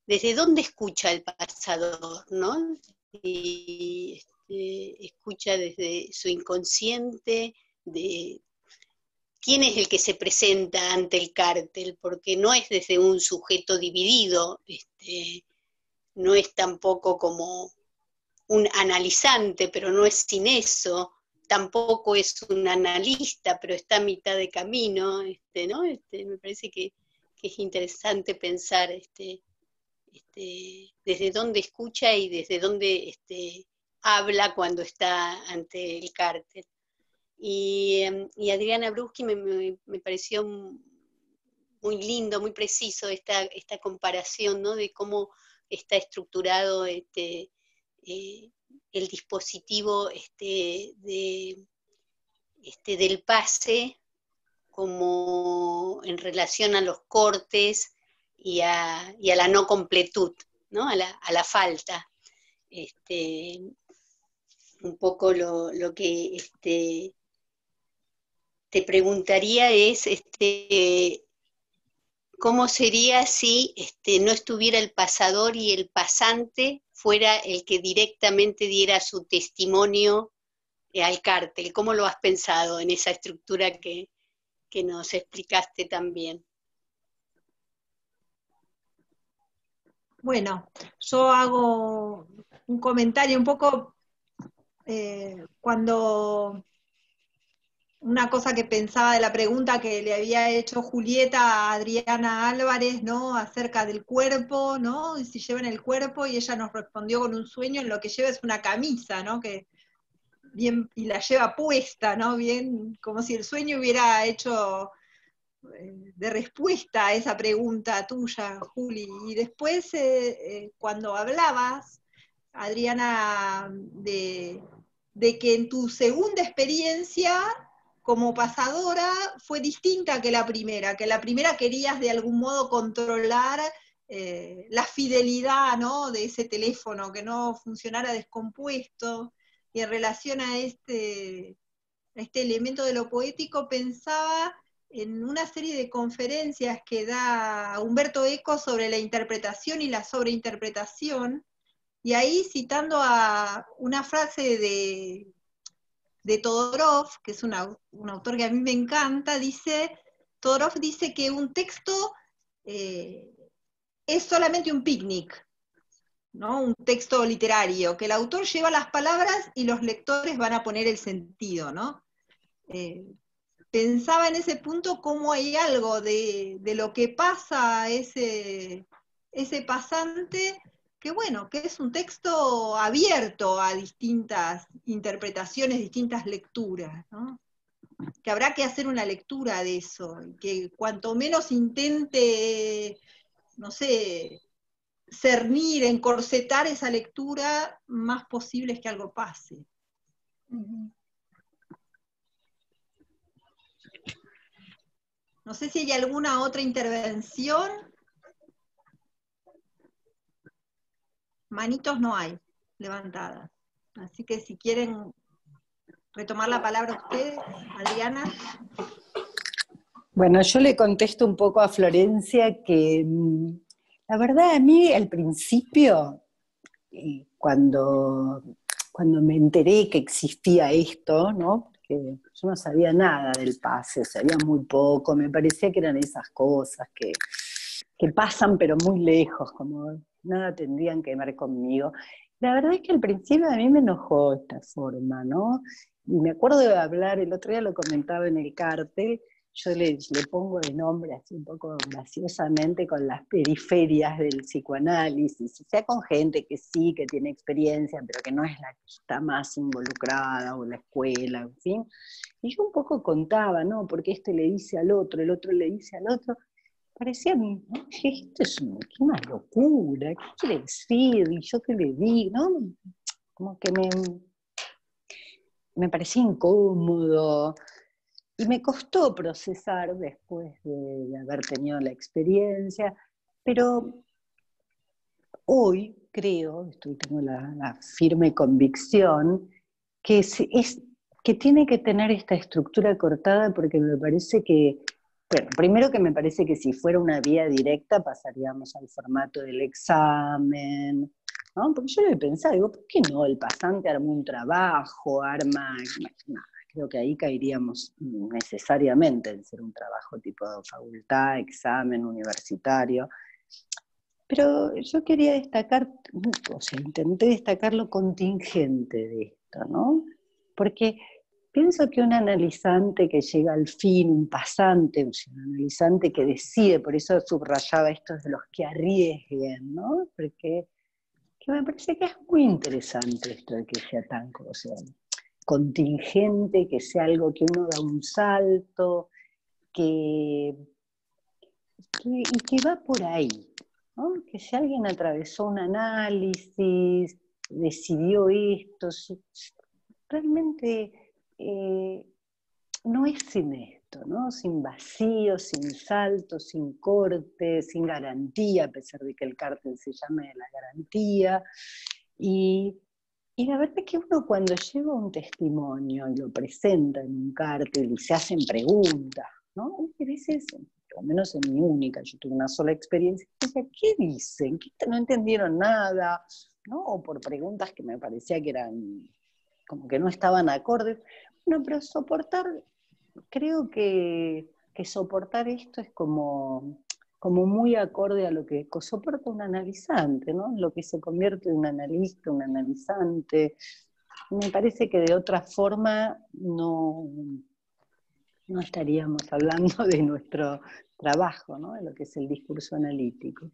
desde dónde escucha el pasador, ¿no? Y escucha desde su inconsciente, de quién es el que se presenta ante el cártel, porque no es desde un sujeto dividido, no es tampoco como un analizante, pero no es sin eso, tampoco es un analista, pero está a mitad de camino, ¿no? Me parece que es interesante pensar desde dónde escucha y desde dónde habla cuando está ante el cártel. Y Adriana Bruschi me pareció muy lindo, muy preciso esta comparación, ¿no? De cómo está estructurado el dispositivo del pase, como en relación a los cortes y a la no completud, ¿no? a la falta. Un poco lo que te preguntaría es ¿cómo sería si no estuviera el pasador y el pasante fuera el que directamente diera su testimonio al cártel? ¿Cómo lo has pensado en esa estructura que nos explicaste también? Bueno, yo hago un comentario un poco cuando una cosa que pensaba de la pregunta que le había hecho Julieta a Adriana Álvarez, ¿no? Acerca del cuerpo, ¿no? Y si llevan el cuerpo, y ella nos respondió con un sueño, en lo que lleva es una camisa, ¿no? Que bien, y la lleva puesta, ¿no? Bien, como si el sueño hubiera hecho de respuesta a esa pregunta tuya, Juli. Y después, cuando hablabas, Adriana, de que en tu segunda experiencia como pasadora fue distinta que la primera querías de algún modo controlar la fidelidad, ¿no? De ese teléfono, que no funcionara descompuesto, y en relación a este elemento de lo poético pensaba en una serie de conferencias que da Humberto Eco sobre la interpretación y la sobreinterpretación, y ahí citando a una frase de Todorov, que es un autor que a mí me encanta, Todorov dice que un texto es solamente un picnic, ¿no? Un texto literario, que el autor lleva las palabras y los lectores van a poner el sentido, ¿no? Pensaba en ese punto cómo hay algo de lo que pasa a ese pasante, que bueno, que es un texto abierto a distintas interpretaciones, distintas lecturas, ¿no? Que habrá que hacer una lectura de eso, y que cuanto menos intente, no sé, cernir, encorsetar esa lectura, más posible es que algo pase. No sé si hay alguna otra intervención. Manitos no hay levantadas. Así que si quieren retomar la palabra ustedes, Adriana. Bueno, yo le contesto un poco a Florencia que la verdad a mí al principio, cuando me enteré que existía esto, ¿no? Porque yo no sabía nada del pase, sabía muy poco, me parecía que eran esas cosas que pasan pero muy lejos, como nada tendrían que ver conmigo. La verdad es que al principio a mí me enojó esta forma, ¿no? Y me acuerdo de hablar, el otro día lo comentaba en el cártel, yo le pongo de nombre así un poco graciosamente con las periferias del psicoanálisis, o sea, con gente que sí, que tiene experiencia, pero que no es la que está más involucrada, o la escuela, en fin. Y yo un poco contaba, ¿no? Porque este le dice al otro, el otro le dice al otro, parecían, ¿no? Esto es una locura, ¿qué quiere decir? ¿Y yo qué le digo? ¿No? Como que me parecía incómodo y me costó procesar después de haber tenido la experiencia, pero hoy creo, tengo la firme convicción que que tiene que tener esta estructura cortada porque me parece que, bueno, primero que me parece que si fuera una vía directa pasaríamos al formato del examen, ¿no? Porque yo lo pensaba, digo, ¿por qué no? El pasante arma un trabajo, nada, creo que ahí caeríamos necesariamente en ser un trabajo tipo facultad, examen, universitario. Pero yo quería destacar, o sea, intenté destacar lo contingente de esto, ¿no? Porque pienso que un analizante que llega al fin, un pasante, o sea, un analizante que decide, por eso subrayaba estos de los que arriesguen, ¿no? Porque que me parece que es muy interesante esto de que sea tan, o sea, contingente, que sea algo que uno da un salto, y que va por ahí, ¿no? Que si alguien atravesó un análisis, decidió esto, realmente no es sin esto, ¿no? Sin vacío, sin salto, sin corte, sin garantía, a pesar de que el cártel se llame de la garantía. Y la verdad es que uno cuando lleva un testimonio y lo presenta en un cártel y se hacen preguntas, ¿no? A veces, por lo menos en mi única, yo tuve una sola experiencia, decía, ¿qué dicen? ¿Qué no entendieron nada? ¿No? O por preguntas que me parecía que eran como que no estaban acordes. Bueno, pero creo que soportar esto es como muy acorde a lo que soporta un analizante, ¿no? Lo que se convierte en un analista, un analizante. Me parece que de otra forma no estaríamos hablando de nuestro trabajo, ¿no? De lo que es el discurso analítico.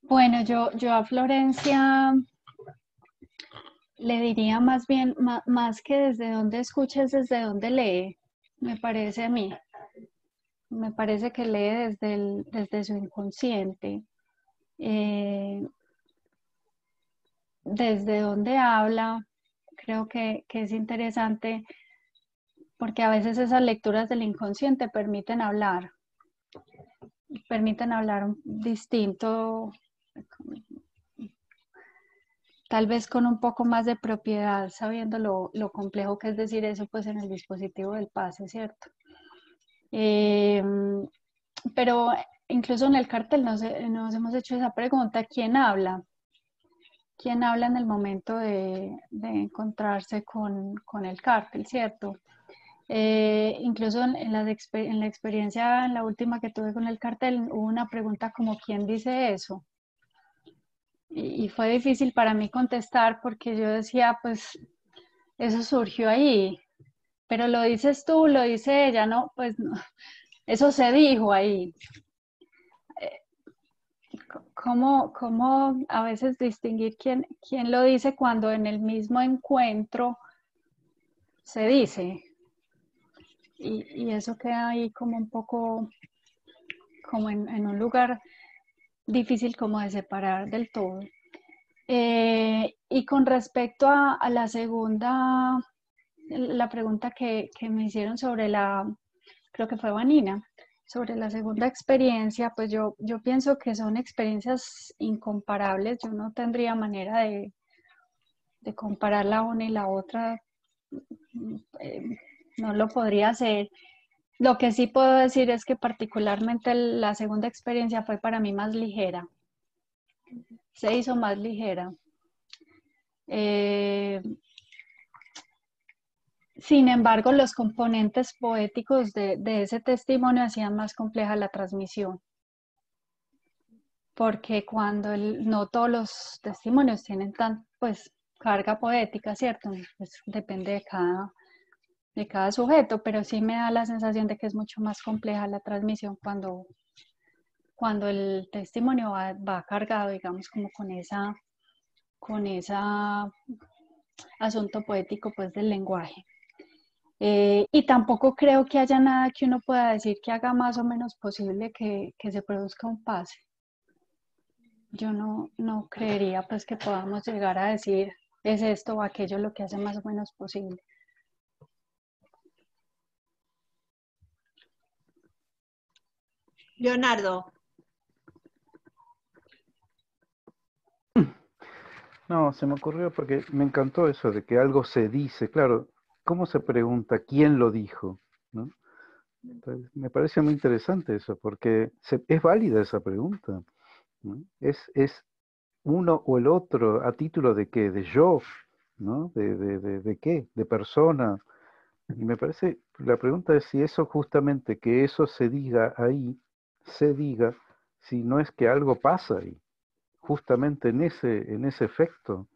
Bueno, yo a Florencia le diría más bien, más que desde dónde escucha, es desde dónde lee, me parece a mí. Me parece que lee desde su inconsciente. Desde donde habla, creo que es interesante porque a veces esas lecturas del inconsciente permiten hablar distinto, tal vez con un poco más de propiedad, sabiendo lo complejo que es decir eso pues en el dispositivo del pase, ¿cierto? Pero incluso en el cartel nos hemos hecho esa pregunta, ¿quién habla? ¿Quién habla en el momento de encontrarse con el cartel, ¿cierto? Incluso en la experiencia, en la última que tuve con el cartel, hubo una pregunta como ¿quién dice eso? Y fue difícil para mí contestar porque yo decía, pues eso surgió ahí, pero lo dices tú, lo dice ella, no, pues no, eso se dijo ahí. ¿Cómo a veces distinguir quién lo dice cuando en el mismo encuentro se dice? Y eso queda ahí como un poco, como en un lugar difícil como de separar del todo. Y con respecto a la segunda, la pregunta que me hicieron sobre creo que fue Vanina, sobre la segunda experiencia, pues yo pienso que son experiencias incomparables. Yo no tendría manera de comparar la una y la otra, no lo podría hacer. Lo que sí puedo decir es que particularmente la segunda experiencia fue para mí más ligera, se hizo más ligera. Sin embargo, los componentes poéticos de ese testimonio hacían más compleja la transmisión, porque no todos los testimonios tienen pues, carga poética, ¿cierto? Pues depende de cada sujeto, pero sí me da la sensación de que es mucho más compleja la transmisión cuando el testimonio va cargado, digamos, como con esa asunto poético pues del lenguaje. Y tampoco creo que haya nada que uno pueda decir que haga más o menos posible que se produzca un pase. Yo no creería pues que podamos llegar a decir es esto o aquello lo que hace más o menos posible. Leonardo. No, se me ocurrió porque me encantó eso de que algo se dice. Claro, ¿cómo se pregunta quién lo dijo? ¿No? Entonces, me parece muy interesante eso, porque es válida esa pregunta, ¿no? Es uno o el otro, ¿a título de qué? De yo, ¿no? ¿De qué? De persona. Y me parece, la pregunta es si eso justamente, que eso se diga ahí, se diga, si no es que algo pasa ahí, justamente en ese efecto,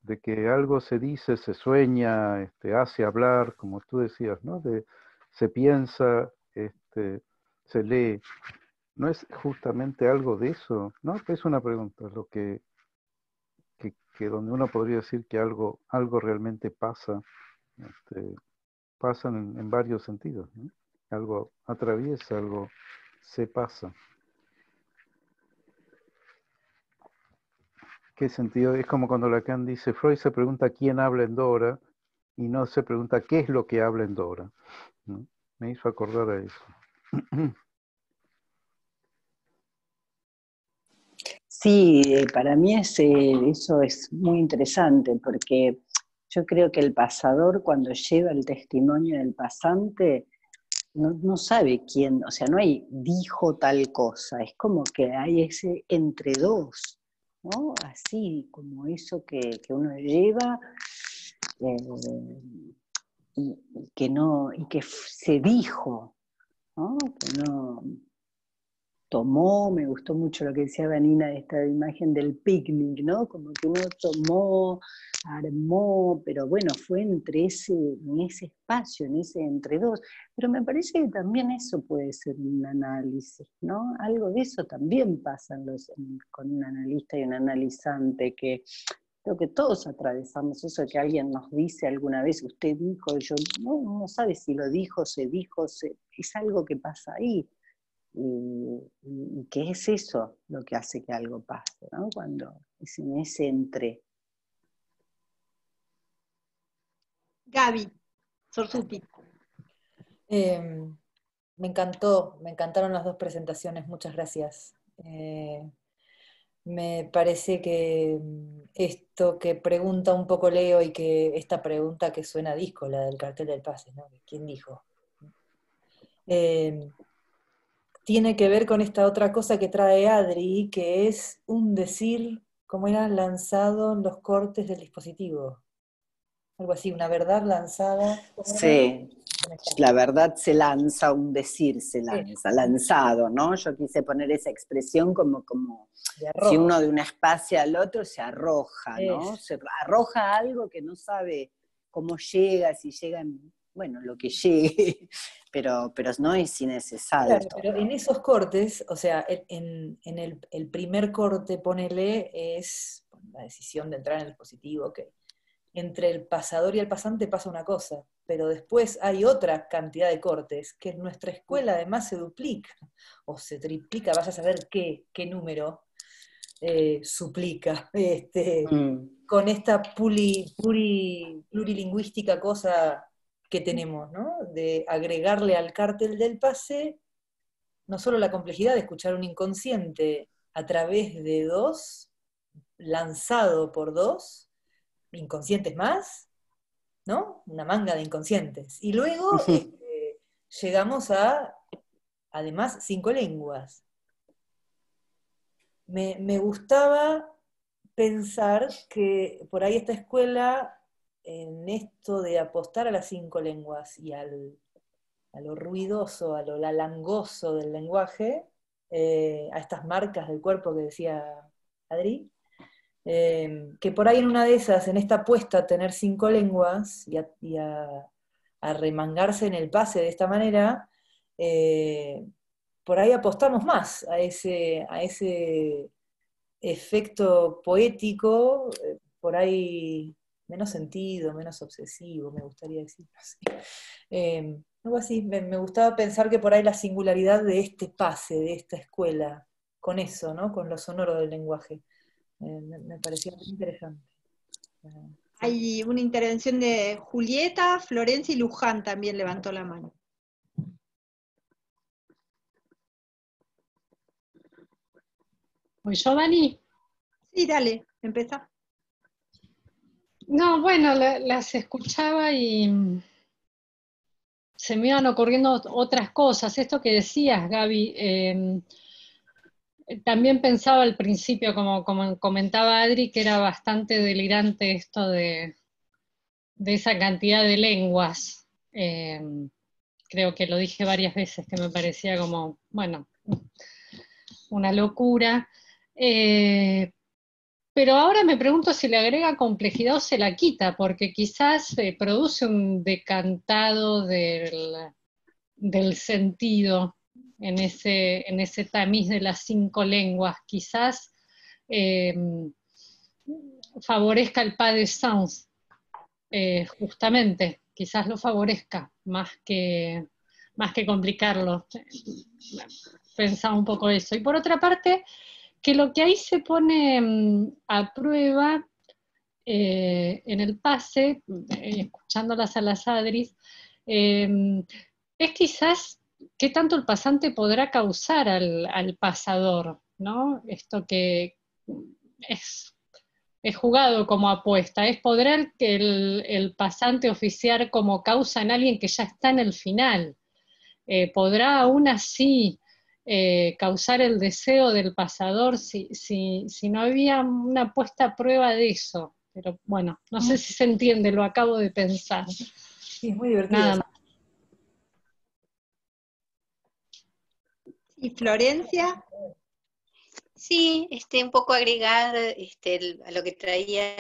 de que algo se dice, se sueña, hace hablar, como tú decías, ¿no? Se piensa, se lee. ¿No es justamente algo de eso? ¿No? Es una pregunta, lo que donde uno podría decir que algo realmente pasa, pasan en varios sentidos, ¿no? Algo atraviesa, algo se pasa. ¿Qué sentido? Es como cuando Lacan dice, Freud se pregunta quién habla en Dora y no se pregunta qué es lo que habla en Dora, ¿no? Me hizo acordar a eso. Sí, para mí eso es muy interesante, porque yo creo que el pasador, cuando lleva el testimonio del pasante, no sabe quién, o sea, no hay dijo tal cosa, es como que hay ese entre dos, ¿no? Así como eso que uno lleva y que se dijo, ¿no? Que no tomó. Me gustó mucho lo que decía Vanina de esta imagen del picnic, ¿no? Como que uno tomó, armó, pero bueno, fue en ese espacio, en ese entre dos. Pero me parece que también eso puede ser un análisis, ¿no? Algo de eso también pasa con un analista y un analizante, que creo que todos atravesamos eso que alguien nos dice alguna vez, usted dijo, yo no sabe si lo dijo, es algo que pasa ahí. Y qué es eso lo que hace que algo pase, ¿no? Cuando es en ese entre. Gaby Sorsuti. Me encantaron las dos presentaciones, muchas gracias. Me parece que esto que pregunta un poco Leo y que esta pregunta que suena a disco, la del cartel del pase, ¿no? ¿Quién dijo? Tiene que ver con esta otra cosa que trae Adri, que es un decir, como era lanzado en los cortes del dispositivo. Algo así, una verdad lanzada. Sí, la verdad se lanza, un decir se lanza, lanzado, ¿no? Yo quise poner esa expresión como si uno de un espacio al otro se arroja, ¿no? Se arroja algo que no sabe cómo llega, si llega, bueno, lo que llegue, pero no es sin ese salto. Claro, pero en esos cortes, o sea, en el primer corte, ponele, es la decisión de entrar en el dispositivo, ok. Entre el pasador y el pasante pasa una cosa, pero después hay otra cantidad de cortes que en nuestra escuela además se duplica, o se triplica, vaya a saber qué número suplica, con esta plurilingüística cosa que tenemos, ¿no? De agregarle al cártel del pase no solo la complejidad de escuchar un inconsciente a través de dos, lanzado por dos, inconscientes más, ¿no? Una manga de inconscientes. Y luego llegamos a, además, 5 lenguas. Me gustaba pensar que por ahí esta escuela, en esto de apostar a las 5 lenguas y a lo ruidoso, a lo lalangoso del lenguaje, a estas marcas del cuerpo que decía Adri, que por ahí en una de esas, en esta apuesta a tener 5 lenguas y a remangarse en el pase de esta manera, por ahí apostamos más a ese efecto poético, por ahí menos sentido, menos obsesivo, me gustaría decir. Algo así, me gustaba pensar que por ahí la singularidad de este pase, de esta escuela, con eso, ¿no? Con lo sonoro del lenguaje, me parecía muy interesante. Hay una intervención de Julieta, Florencia y Luján también levantó la mano. ¿Voy yo, Dani? Sí, dale, empezá. No, bueno, las escuchaba y se me iban ocurriendo otras cosas. Esto que decías, Gaby, también pensaba al principio, como comentaba Adri, que era bastante delirante esto de esa cantidad de lenguas. Creo que lo dije varias veces, que me parecía como, bueno, una locura. Pero ahora me pregunto si le agrega complejidad o se la quita, porque quizás produce un decantado del sentido en ese tamiz de las 5 lenguas. Quizás favorezca el pas de sens, justamente, quizás lo favorezca, más que complicarlo. Pensaba un poco eso. Y por otra parte, que lo que ahí se pone a prueba en el pase, escuchándolas a las Adris, es quizás qué tanto el pasante podrá causar al pasador, ¿no? Esto que es jugado como apuesta, es poder que el pasante oficiar como causa en alguien que ya está en el final. ¿Podrá aún así causar el deseo del pasador si no había una puesta a prueba de eso? Pero bueno, no sé si se entiende, lo acabo de pensar. Sí, es muy divertido. Nada más. ¿Y Florencia? Sí, un poco agregar a lo que traía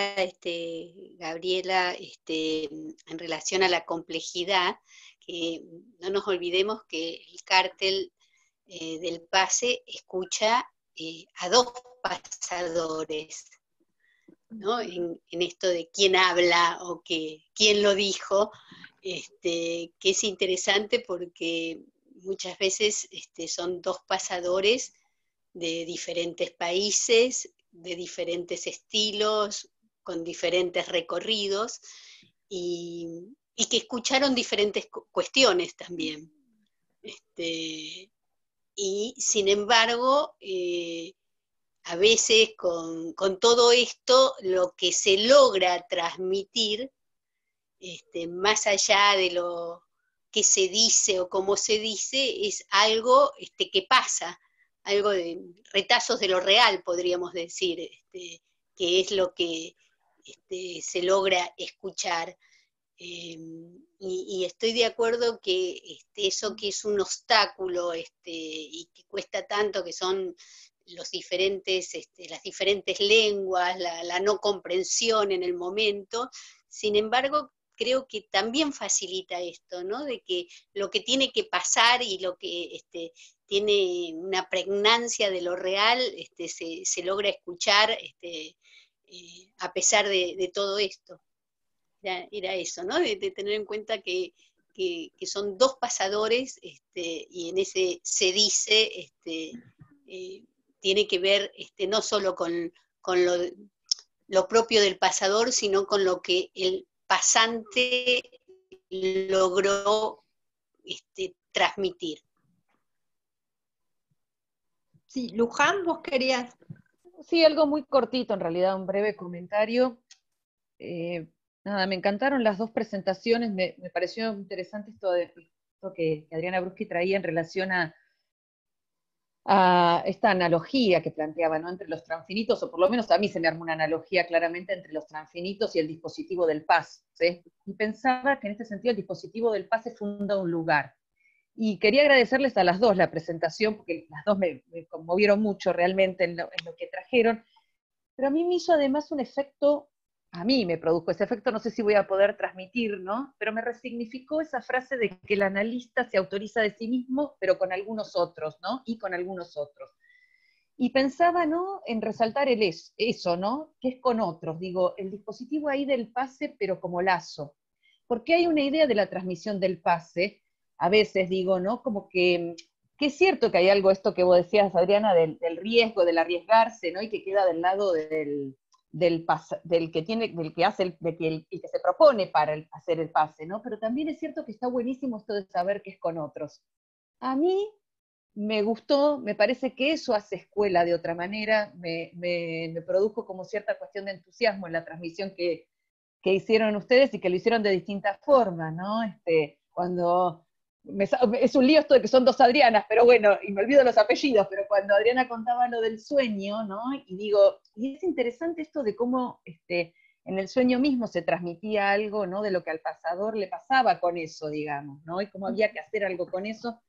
Gabriela en relación a la complejidad, que no nos olvidemos que el cártel del pase escucha a 2 pasadores, ¿no? En esto de quién habla o quién lo dijo, que es interesante porque muchas veces son 2 pasadores de diferentes países, de diferentes estilos, con diferentes recorridos, y que escucharon diferentes cuestiones también. Y sin embargo, a veces con todo esto, lo que se logra transmitir, más allá de lo que se dice o cómo se dice, es algo que pasa, algo de retazos de lo real, podríamos decir, que es lo que se logra escuchar. Y estoy de acuerdo que eso que es un obstáculo y que cuesta tanto, que son las diferentes lenguas, la no comprensión en el momento, sin embargo, creo que también facilita esto, ¿no? De que lo que tiene que pasar y lo que tiene una pregnancia de lo real se logra escuchar a pesar de todo esto. Era eso, ¿no? De tener en cuenta que son 2 pasadores y en ese se dice tiene que ver no solo con lo propio del pasador, sino con lo que el pasante logró transmitir. Sí, Luján, vos querías. Sí, algo muy cortito, en realidad, un breve comentario. Nada, me encantaron las 2 presentaciones, me pareció interesante esto que Adriana Bruschi traía en relación a esta analogía que planteaba, ¿no? Entre los transfinitos, o por lo menos a mí se me armó una analogía claramente entre los transfinitos y el dispositivo del pase, ¿sí? Y pensaba que en este sentido el dispositivo del pase funda un lugar. Y quería agradecerles a las 2 la presentación, porque las 2 me conmovieron mucho realmente en lo que trajeron, pero a mí me hizo además un efecto, a mí me produjo ese efecto, no sé si voy a poder transmitir, ¿no? Pero me resignificó esa frase de que el analista se autoriza de sí mismo, pero con algunos otros, ¿no? Y con algunos otros. Y pensaba, ¿no?, en resaltar eso, ¿no?, que es con otros, digo, el dispositivo ahí del pase, pero como lazo. Porque hay una idea de la transmisión del pase, a veces digo, ¿no?, como que es cierto que hay algo, esto que vos decías, Adriana, del riesgo, del arriesgarse, ¿no?, y que queda del lado del que hace, el que se propone para hacer el pase, ¿no? Pero también es cierto que está buenísimo esto de saber que es con otros. A mí me gustó, me parece que eso hace escuela de otra manera, me produjo como cierta cuestión de entusiasmo en la transmisión que hicieron ustedes y que lo hicieron de distintas formas, ¿no? Cuando es un lío esto de que son dos Adrianas, pero bueno, y me olvido los apellidos, pero cuando Adriana contaba lo del sueño, ¿no? Y digo, y es interesante esto de cómo en el sueño mismo se transmitía algo, ¿no?, de lo que al pasador le pasaba con eso, digamos, ¿no? Y cómo había que hacer algo con eso.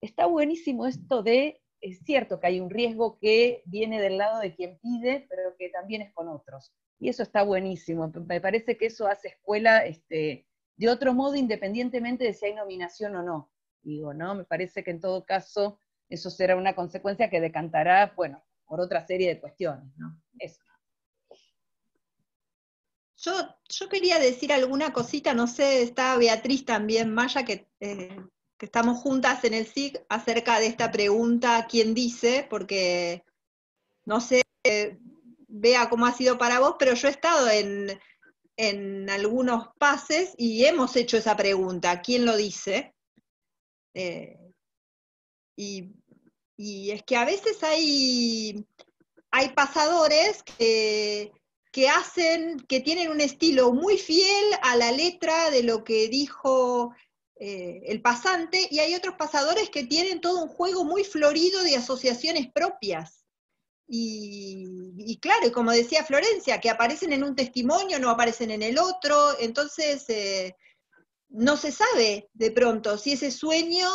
Está buenísimo esto es cierto que hay un riesgo que viene del lado de quien pide, pero que también es con otros. Y eso está buenísimo. Me parece que eso hace escuela de otro modo, independientemente de si hay nominación o no. Digo, ¿no? Me parece que en todo caso eso será una consecuencia que decantará, bueno, por otra serie de cuestiones, ¿no? Eso. Yo quería decir alguna cosita, no sé, está Beatriz también, Maya, que estamos juntas en el SIC, acerca de esta pregunta, ¿quién dice? Porque no sé, Bea, cómo ha sido para vos, pero yo he estado en algunos pases y hemos hecho esa pregunta, ¿quién lo dice? Y es que a veces hay pasadores que tienen un estilo muy fiel a la letra de lo que dijo el pasante, y hay otros pasadores que tienen todo un juego muy florido de asociaciones propias. Y claro, y como decía Florencia, que aparecen en un testimonio, no aparecen en el otro, entonces no se sabe de pronto si ese sueño,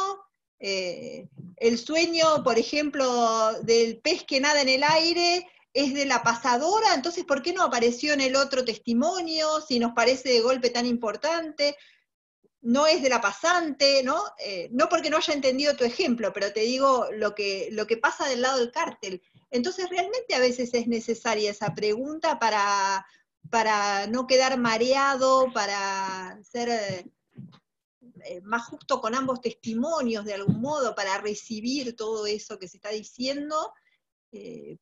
el sueño, por ejemplo, del pez que nada en el aire, es de la pasadora, entonces ¿por qué no apareció en el otro testimonio, si nos parece de golpe tan importante? No es de la pasante, ¿no? No porque no haya entendido tu ejemplo, pero te digo lo que pasa del lado del cártel. Entonces realmente a veces es necesaria esa pregunta para no quedar mareado, para ser más justo con ambos testimonios de algún modo, para recibir todo eso que se está diciendo,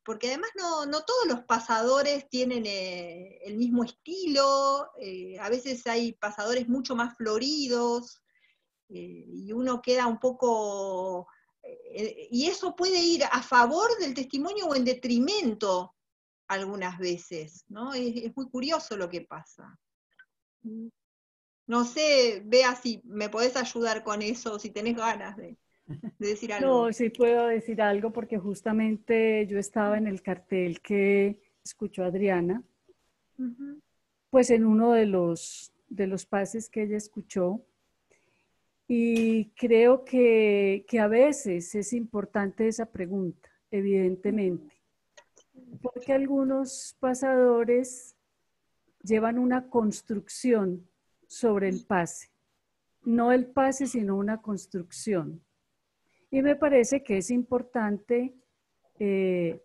porque además no todos los pasadores tienen el mismo estilo, a veces hay pasadores mucho más floridos, y uno queda un poco, y eso puede ir a favor del testimonio o en detrimento algunas veces, ¿no? Es muy curioso lo que pasa. No sé, Bea, si me podés ayudar con eso, si tenés ganas de decir algo. No, sí puedo decir algo porque justamente yo estaba en el cartel que escuchó Adriana, pues en uno de los pases que ella escuchó, y creo que a veces es importante esa pregunta, evidentemente, porque algunos pasadores llevan una construcción sobre el pase, no el pase, sino una construcción. Y me parece que es importante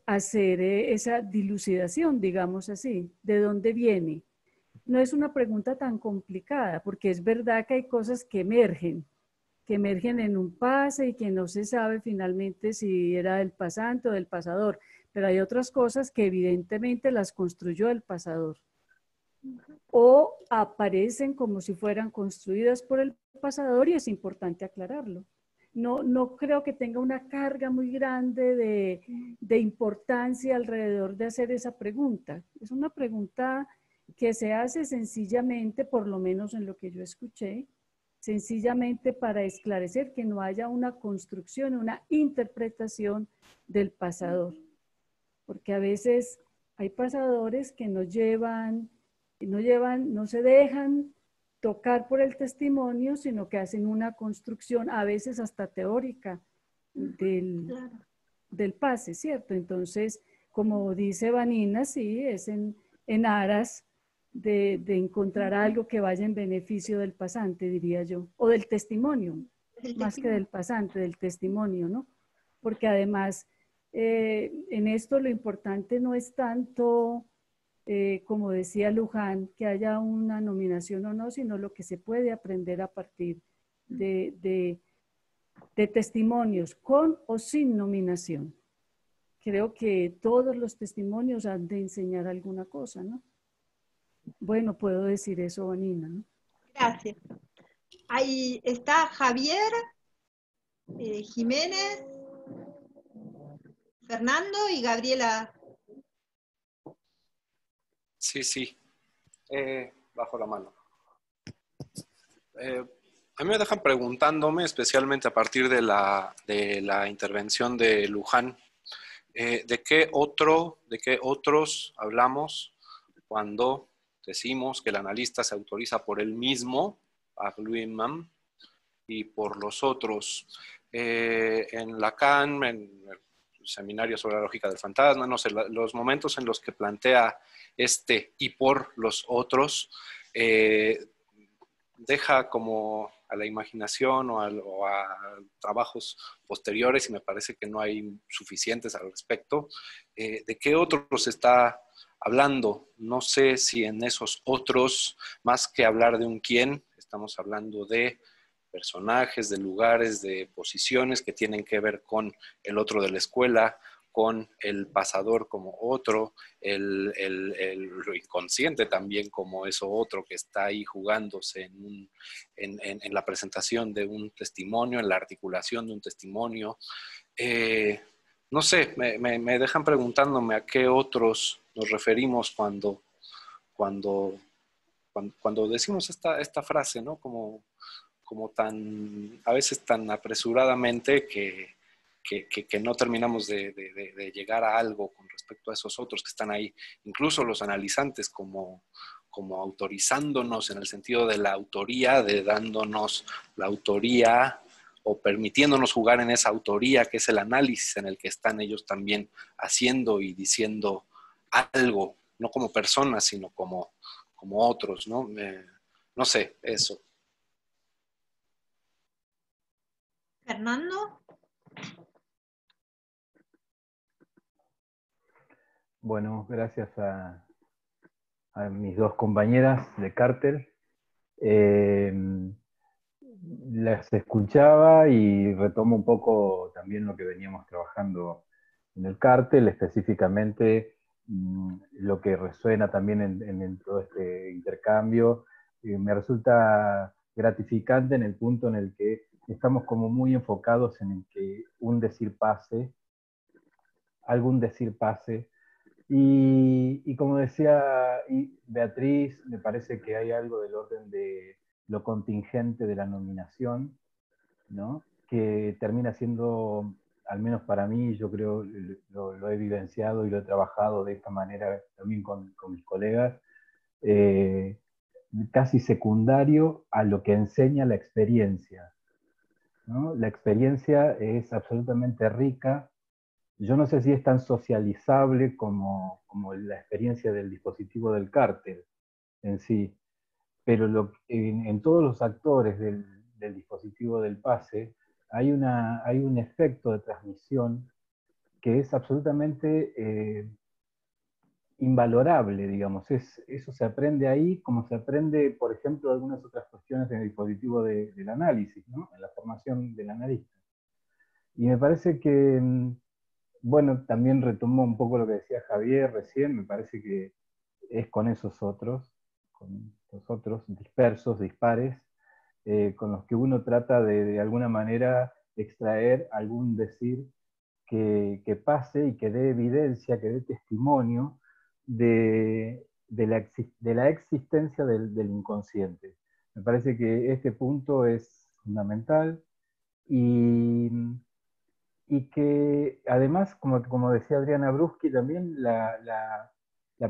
hacer esa dilucidación, digamos así, de dónde viene. No es una pregunta tan complicada, porque es verdad que hay cosas que emergen en un pase y que no se sabe finalmente si era del pasante o del pasador, pero hay otras cosas que evidentemente las construyó el pasador o aparecen como si fueran construidas por el pasador, y es importante aclararlo. No creo que tenga una carga muy grande de importancia alrededor de hacer esa pregunta. Es una pregunta que se hace sencillamente, por lo menos en lo que yo escuché, sencillamente para esclarecer que no haya una construcción, una interpretación del pasador. Porque a veces hay pasadores que no se dejan tocar por el testimonio, sino que hacen una construcción, a veces hasta teórica, del pase, ¿cierto? Entonces, como dice Vanina, sí, es en aras de encontrar algo que vaya en beneficio del pasante, diría yo, o del testimonio, más que del pasante, del testimonio, ¿no? Porque además en esto lo importante no es tanto, como decía Luján, que haya una nominación o no, sino lo que se puede aprender a partir de testimonios con o sin nominación. Creo que todos los testimonios han de enseñar alguna cosa, ¿no? Bueno, puedo decir eso, Vanina, ¿no? Gracias. Ahí está Javier, Jiménez, Fernando y Gabriela. Sí. Bajo la mano. A mí me dejan preguntándome, especialmente a partir de la intervención de Luján, ¿de qué otros hablamos cuando decimos que el analista se autoriza por él mismo, Agluimam, y por los otros? En Lacan, en el seminario sobre la lógica del fantasma, no sé, los momentos en los que plantea y por los otros, deja como a la imaginación o a trabajos posteriores, y me parece que no hay suficientes al respecto. ¿De qué otros está hablando? No sé si en esos otros, más que hablar de un quién, estamos hablando de personajes, de lugares, de posiciones que tienen que ver con el otro de la escuela, con el pasador como otro, lo inconsciente también como eso otro que está ahí jugándose en la presentación de un testimonio, en la articulación de un testimonio. No sé, me dejan preguntándome a qué otros nos referimos cuando decimos esta frase, ¿no? Como a veces tan apresuradamente que no terminamos de llegar a algo con respecto a esos otros que están ahí, incluso los analizantes como autorizándonos en el sentido de la autoría, de dándonos la autoría o permitiéndonos jugar en esa autoría que es el análisis en el que están ellos también haciendo y diciendo algo, no como personas, sino como otros, ¿no? No sé, eso. Fernando. Bueno, gracias a mis dos compañeras de cártel. Las escuchaba y retomo un poco también lo que veníamos trabajando en el cártel, específicamente lo que resuena también en todo este intercambio. Me resulta gratificante en el punto en el que estamos como muy enfocados en el que un decir pase, algún decir pase. Y como decía Beatriz, me parece que hay algo del orden de lo contingente de la nominación, ¿no? Que termina siendo, al menos para mí, yo creo, lo he vivenciado y lo he trabajado de esta manera también con mis colegas, casi secundario a lo que enseña la experiencia, ¿no? La experiencia es absolutamente rica. Yo no sé si es tan socializable como la experiencia del dispositivo del cártel en sí, pero en todos los actores del dispositivo del pase hay un efecto de transmisión que es absolutamente invalorable, digamos. Eso se aprende ahí como se aprende, por ejemplo, algunas otras cuestiones en el dispositivo del análisis, ¿no? En la formación del analista. Y me parece que bueno, también retomo un poco lo que decía Javier recién, me parece que es con esos otros, con los otros dispersos, dispares, con los que uno trata de alguna manera extraer algún decir que pase y que dé evidencia, que dé testimonio de la existencia del inconsciente. Me parece que este punto es fundamental y que además, como decía Adriana Bruschi, también la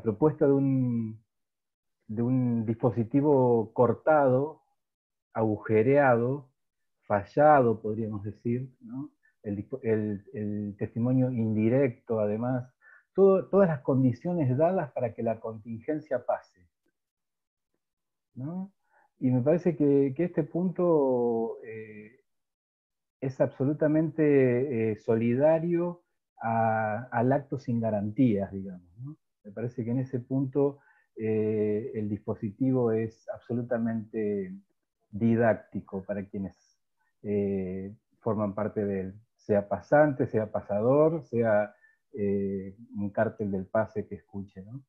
propuesta de un dispositivo cortado, agujereado, fallado, podríamos decir, ¿no? El testimonio indirecto, además, todas las condiciones dadas para que la contingencia pase, ¿no? Y me parece que este punto es absolutamente solidario al acto sin garantías, digamos, ¿no? Me parece que en ese punto el dispositivo es absolutamente didáctico para quienes forman parte de él, sea pasante, sea pasador, sea un cártel del pase que escuche, ¿no?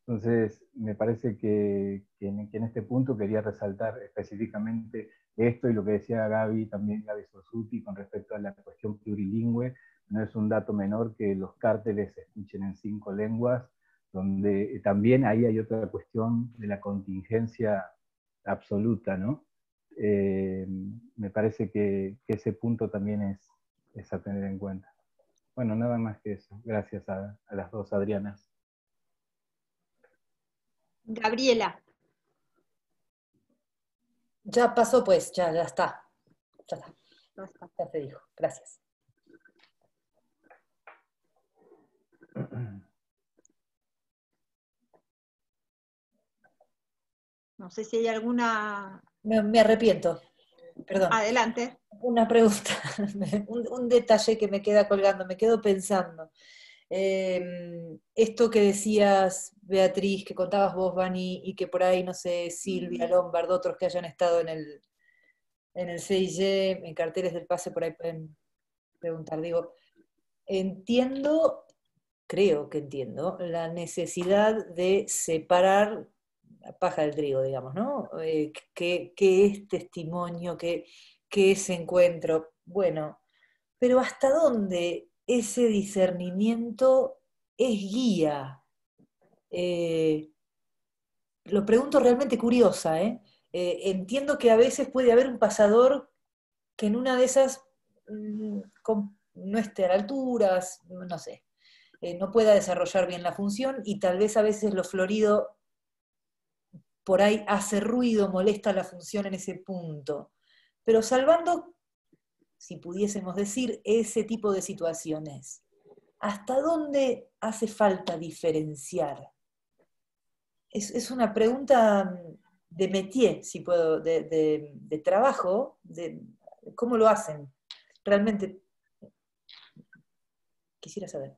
Entonces, me parece que en este punto quería resaltar específicamente esto y lo que decía Gaby, también Gaby Sorsuti, con respecto a la cuestión plurilingüe. No es un dato menor que los cárteles se escuchen en 5 lenguas, donde también ahí hay otra cuestión de la contingencia absoluta, ¿no? Me parece que ese punto también es a tener en cuenta. Bueno, nada más que eso. Gracias a las dos Adrianas. Gabriela. Ya pasó pues, ya está. Ya está. Ya se dijo. Gracias. No sé si hay alguna... Me arrepiento. Perdón. Adelante. Una pregunta, un detalle que me queda colgando, me quedo pensando. Esto que decías, Beatriz, que contabas vos, Vani, y que por ahí, no sé, Silvia, Lombard, otros que hayan estado en el CIG, en carteles del pase, por ahí pueden preguntar. Digo, creo que entiendo, la necesidad de separar la paja del trigo, digamos, ¿no? ¿Qué es testimonio? ¿Qué es encuentro? Bueno, pero ¿hasta dónde ese discernimiento es guía? Lo pregunto realmente curiosa, ¿eh? Entiendo que a veces puede haber un pasador que en una de esas no esté a la altura, no sé, no pueda desarrollar bien la función y tal vez a veces lo florido por ahí hace ruido, molesta la función en ese punto. Pero salvando, si pudiésemos decir, ese tipo de situaciones, ¿hasta dónde hace falta diferenciar? Es una pregunta de métier, si puedo, de trabajo, de cómo lo hacen. Realmente quisiera saber.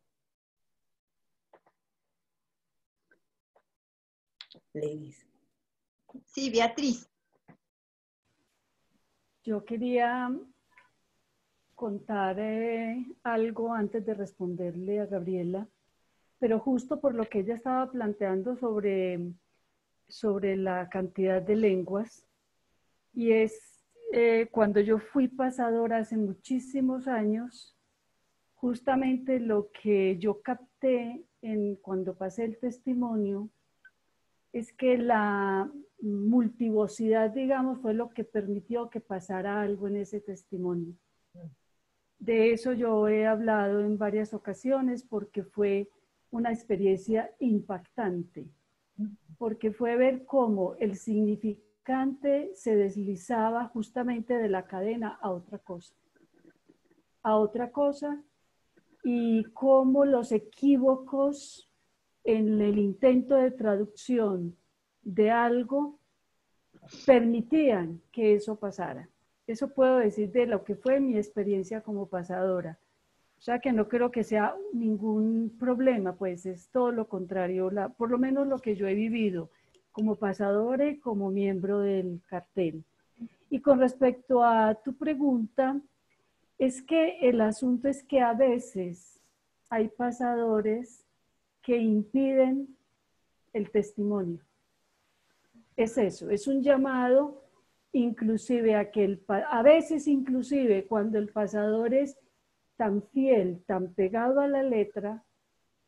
Ladies. Sí, Beatriz. Yo quería contar algo antes de responderle a Gabriela, pero justo por lo que ella estaba planteando sobre la cantidad de lenguas, y es cuando yo fui pasadora hace muchísimos años, justamente lo que yo capté cuando pasé el testimonio es que la multivocidad, digamos, fue lo que permitió que pasara algo en ese testimonio. De eso yo he hablado en varias ocasiones porque fue una experiencia impactante, porque fue ver cómo el significante se deslizaba justamente de la cadena a otra cosa, y cómo los equívocos en el intento de traducción de algo permitían que eso pasara. Eso puedo decir de lo que fue mi experiencia como pasadora. O sea que no creo que sea ningún problema, pues es todo lo contrario, por lo menos lo que yo he vivido como pasadora y como miembro del cartel. Y con respecto a tu pregunta, es que el asunto es que a veces hay pasadores que impiden el testimonio. Es eso, es un llamado inclusive a veces inclusive cuando el pasador es tan fiel, tan pegado a la letra,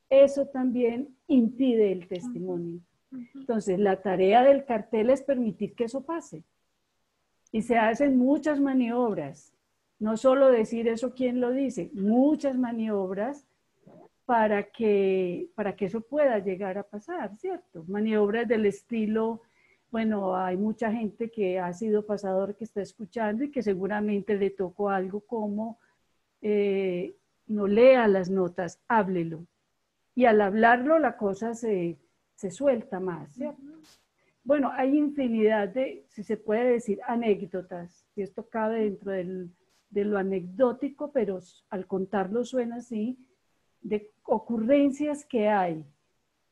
eso también impide el testimonio. Entonces, la tarea del cartel es permitir que eso pase. Y se hacen muchas maniobras, no solo decir eso quién lo dice, muchas maniobras para que eso pueda llegar a pasar, ¿cierto? Maniobras del estilo, bueno, hay mucha gente que ha sido pasador que está escuchando y que seguramente le tocó algo como no lea las notas, háblelo. Y al hablarlo la cosa se suelta más, ¿cierto? Bueno, hay infinidad de, si se puede decir, anécdotas, y esto cabe dentro de lo anecdótico, pero al contarlo suena así, de ocurrencias que hay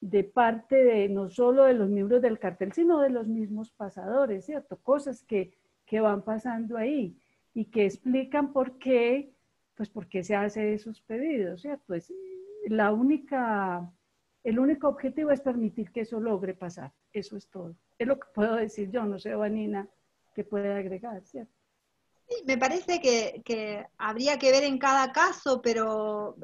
de parte de no solo de los miembros del cartel, sino de los mismos pasadores, ¿cierto? Cosas que van pasando ahí y que explican por qué se hace esos pedidos, ¿cierto? El único objetivo es permitir que eso logre pasar, eso es todo. Es lo que puedo decir yo, no sé, Vanina, qué puede agregar, ¿cierto? Sí, me parece que habría que ver en cada caso, pero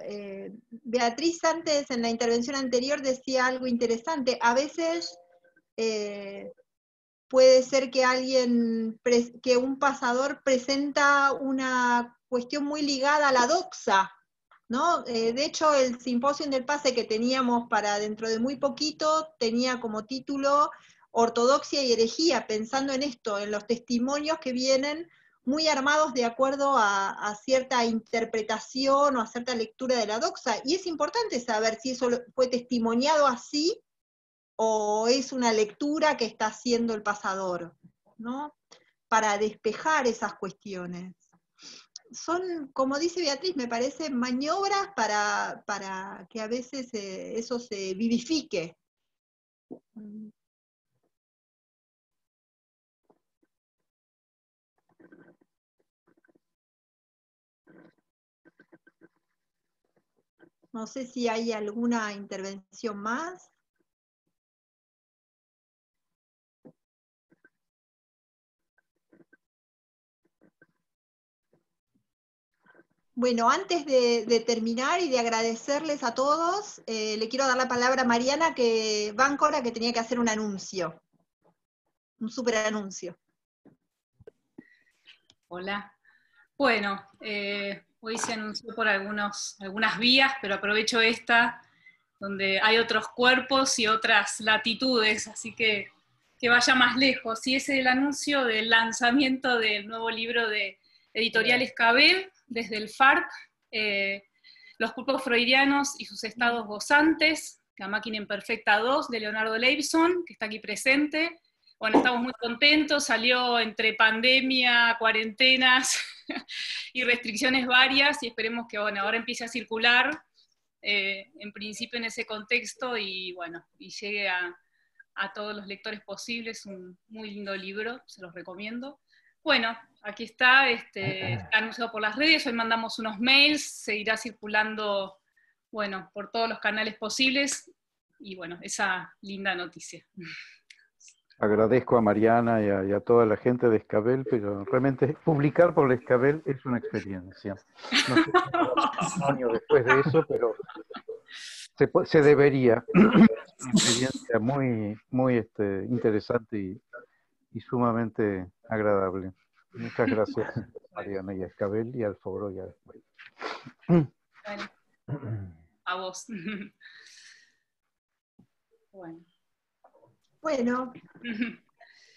Beatriz antes, en la intervención anterior, decía algo interesante. A veces puede ser que un pasador presenta una cuestión muy ligada a la doxa, ¿no? De hecho, el simposio del pase que teníamos para dentro de muy poquito tenía como título Ortodoxia y herejía, pensando en esto, en los testimonios que vienen muy armados de acuerdo a cierta interpretación o a cierta lectura de la doxa, y es importante saber si eso fue testimoniado así o es una lectura que está haciendo el pasador, ¿no? Para despejar esas cuestiones. Son, como dice Beatriz, me parece maniobras para que a veces eso se vivifique. No sé si hay alguna intervención más. Bueno, antes de terminar y de agradecerles a todos, le quiero dar la palabra a Mariana Báncora, que tenía que hacer un anuncio, un súper anuncio. Hola. Bueno, hoy se anunció por algunas vías, pero aprovecho esta, donde hay otros cuerpos y otras latitudes, así que vaya más lejos. Y es el anuncio del lanzamiento del nuevo libro de Editorial Escabel, desde el FARC, Los pulpos freudianos y sus estados gozantes, La máquina imperfecta 2, de Leonardo Leibson, que está aquí presente. Bueno, estamos muy contentos, salió entre pandemia, cuarentenas y restricciones varias, y esperemos que bueno, ahora empiece a circular, en principio en ese contexto, y bueno, y llegue a todos los lectores posibles. Un muy lindo libro, se los recomiendo. Bueno, aquí está anunciado por las redes, hoy mandamos unos mails, se irá circulando, bueno, por todos los canales posibles, y bueno, esa linda noticia. Agradezco a Mariana y a toda la gente de Escabel, pero realmente publicar por Escabel es una experiencia. No sé si años después de eso, pero se debería. Una experiencia muy, muy interesante y sumamente agradable. Muchas gracias, Mariana, y a Escabel, y al Foro, y a después. Bueno, a vos. Bueno,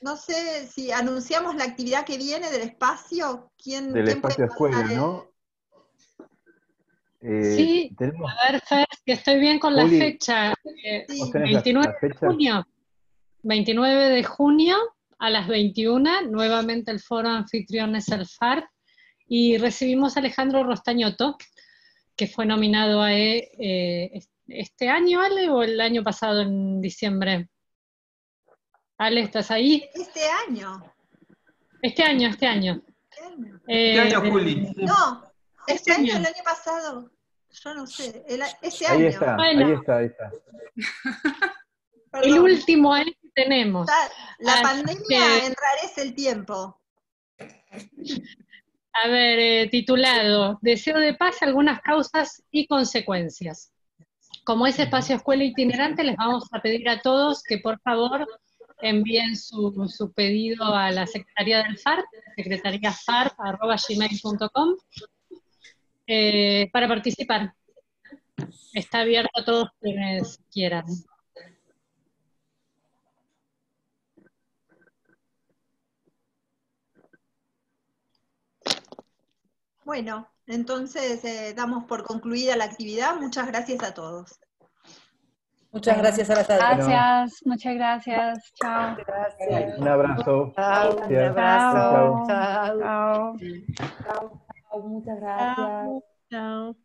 no sé si anunciamos la actividad que viene del espacio. Del espacio escuela, ¿no? Sí, tenemos... a ver, Fer, que estoy bien con la fecha. Sí. 29 de junio. 29 de junio a las 21, nuevamente el foro anfitrión es el FARC, y recibimos a Alejandro Rostañotto, que fue nominado a este año, Ale, o el año pasado en diciembre. Ale, ¿estás ahí? Este año. Este año. Este año, Juli. No, este año, el año pasado. Yo no sé, este Ahí año. está, bueno, ahí está. El último año que tenemos. La pandemia enrarece el tiempo. A ver, titulado Deseo de paz, algunas causas y consecuencias. Como es espacio escuela itinerante, les vamos a pedir a todos que por favor envíen su pedido a la Secretaría del FARC, secretariafarc@gmail.com, para participar. Está abierto a todos quienes quieran. Bueno, entonces damos por concluida la actividad. Muchas gracias a todos. Muchas gracias a las adultas. Gracias, muchas gracias. Chao. Gracias. Un abrazo. Chao, un Gracias. abrazo. Chao. Chao. Chao. Chao. Muchas gracias. Chao.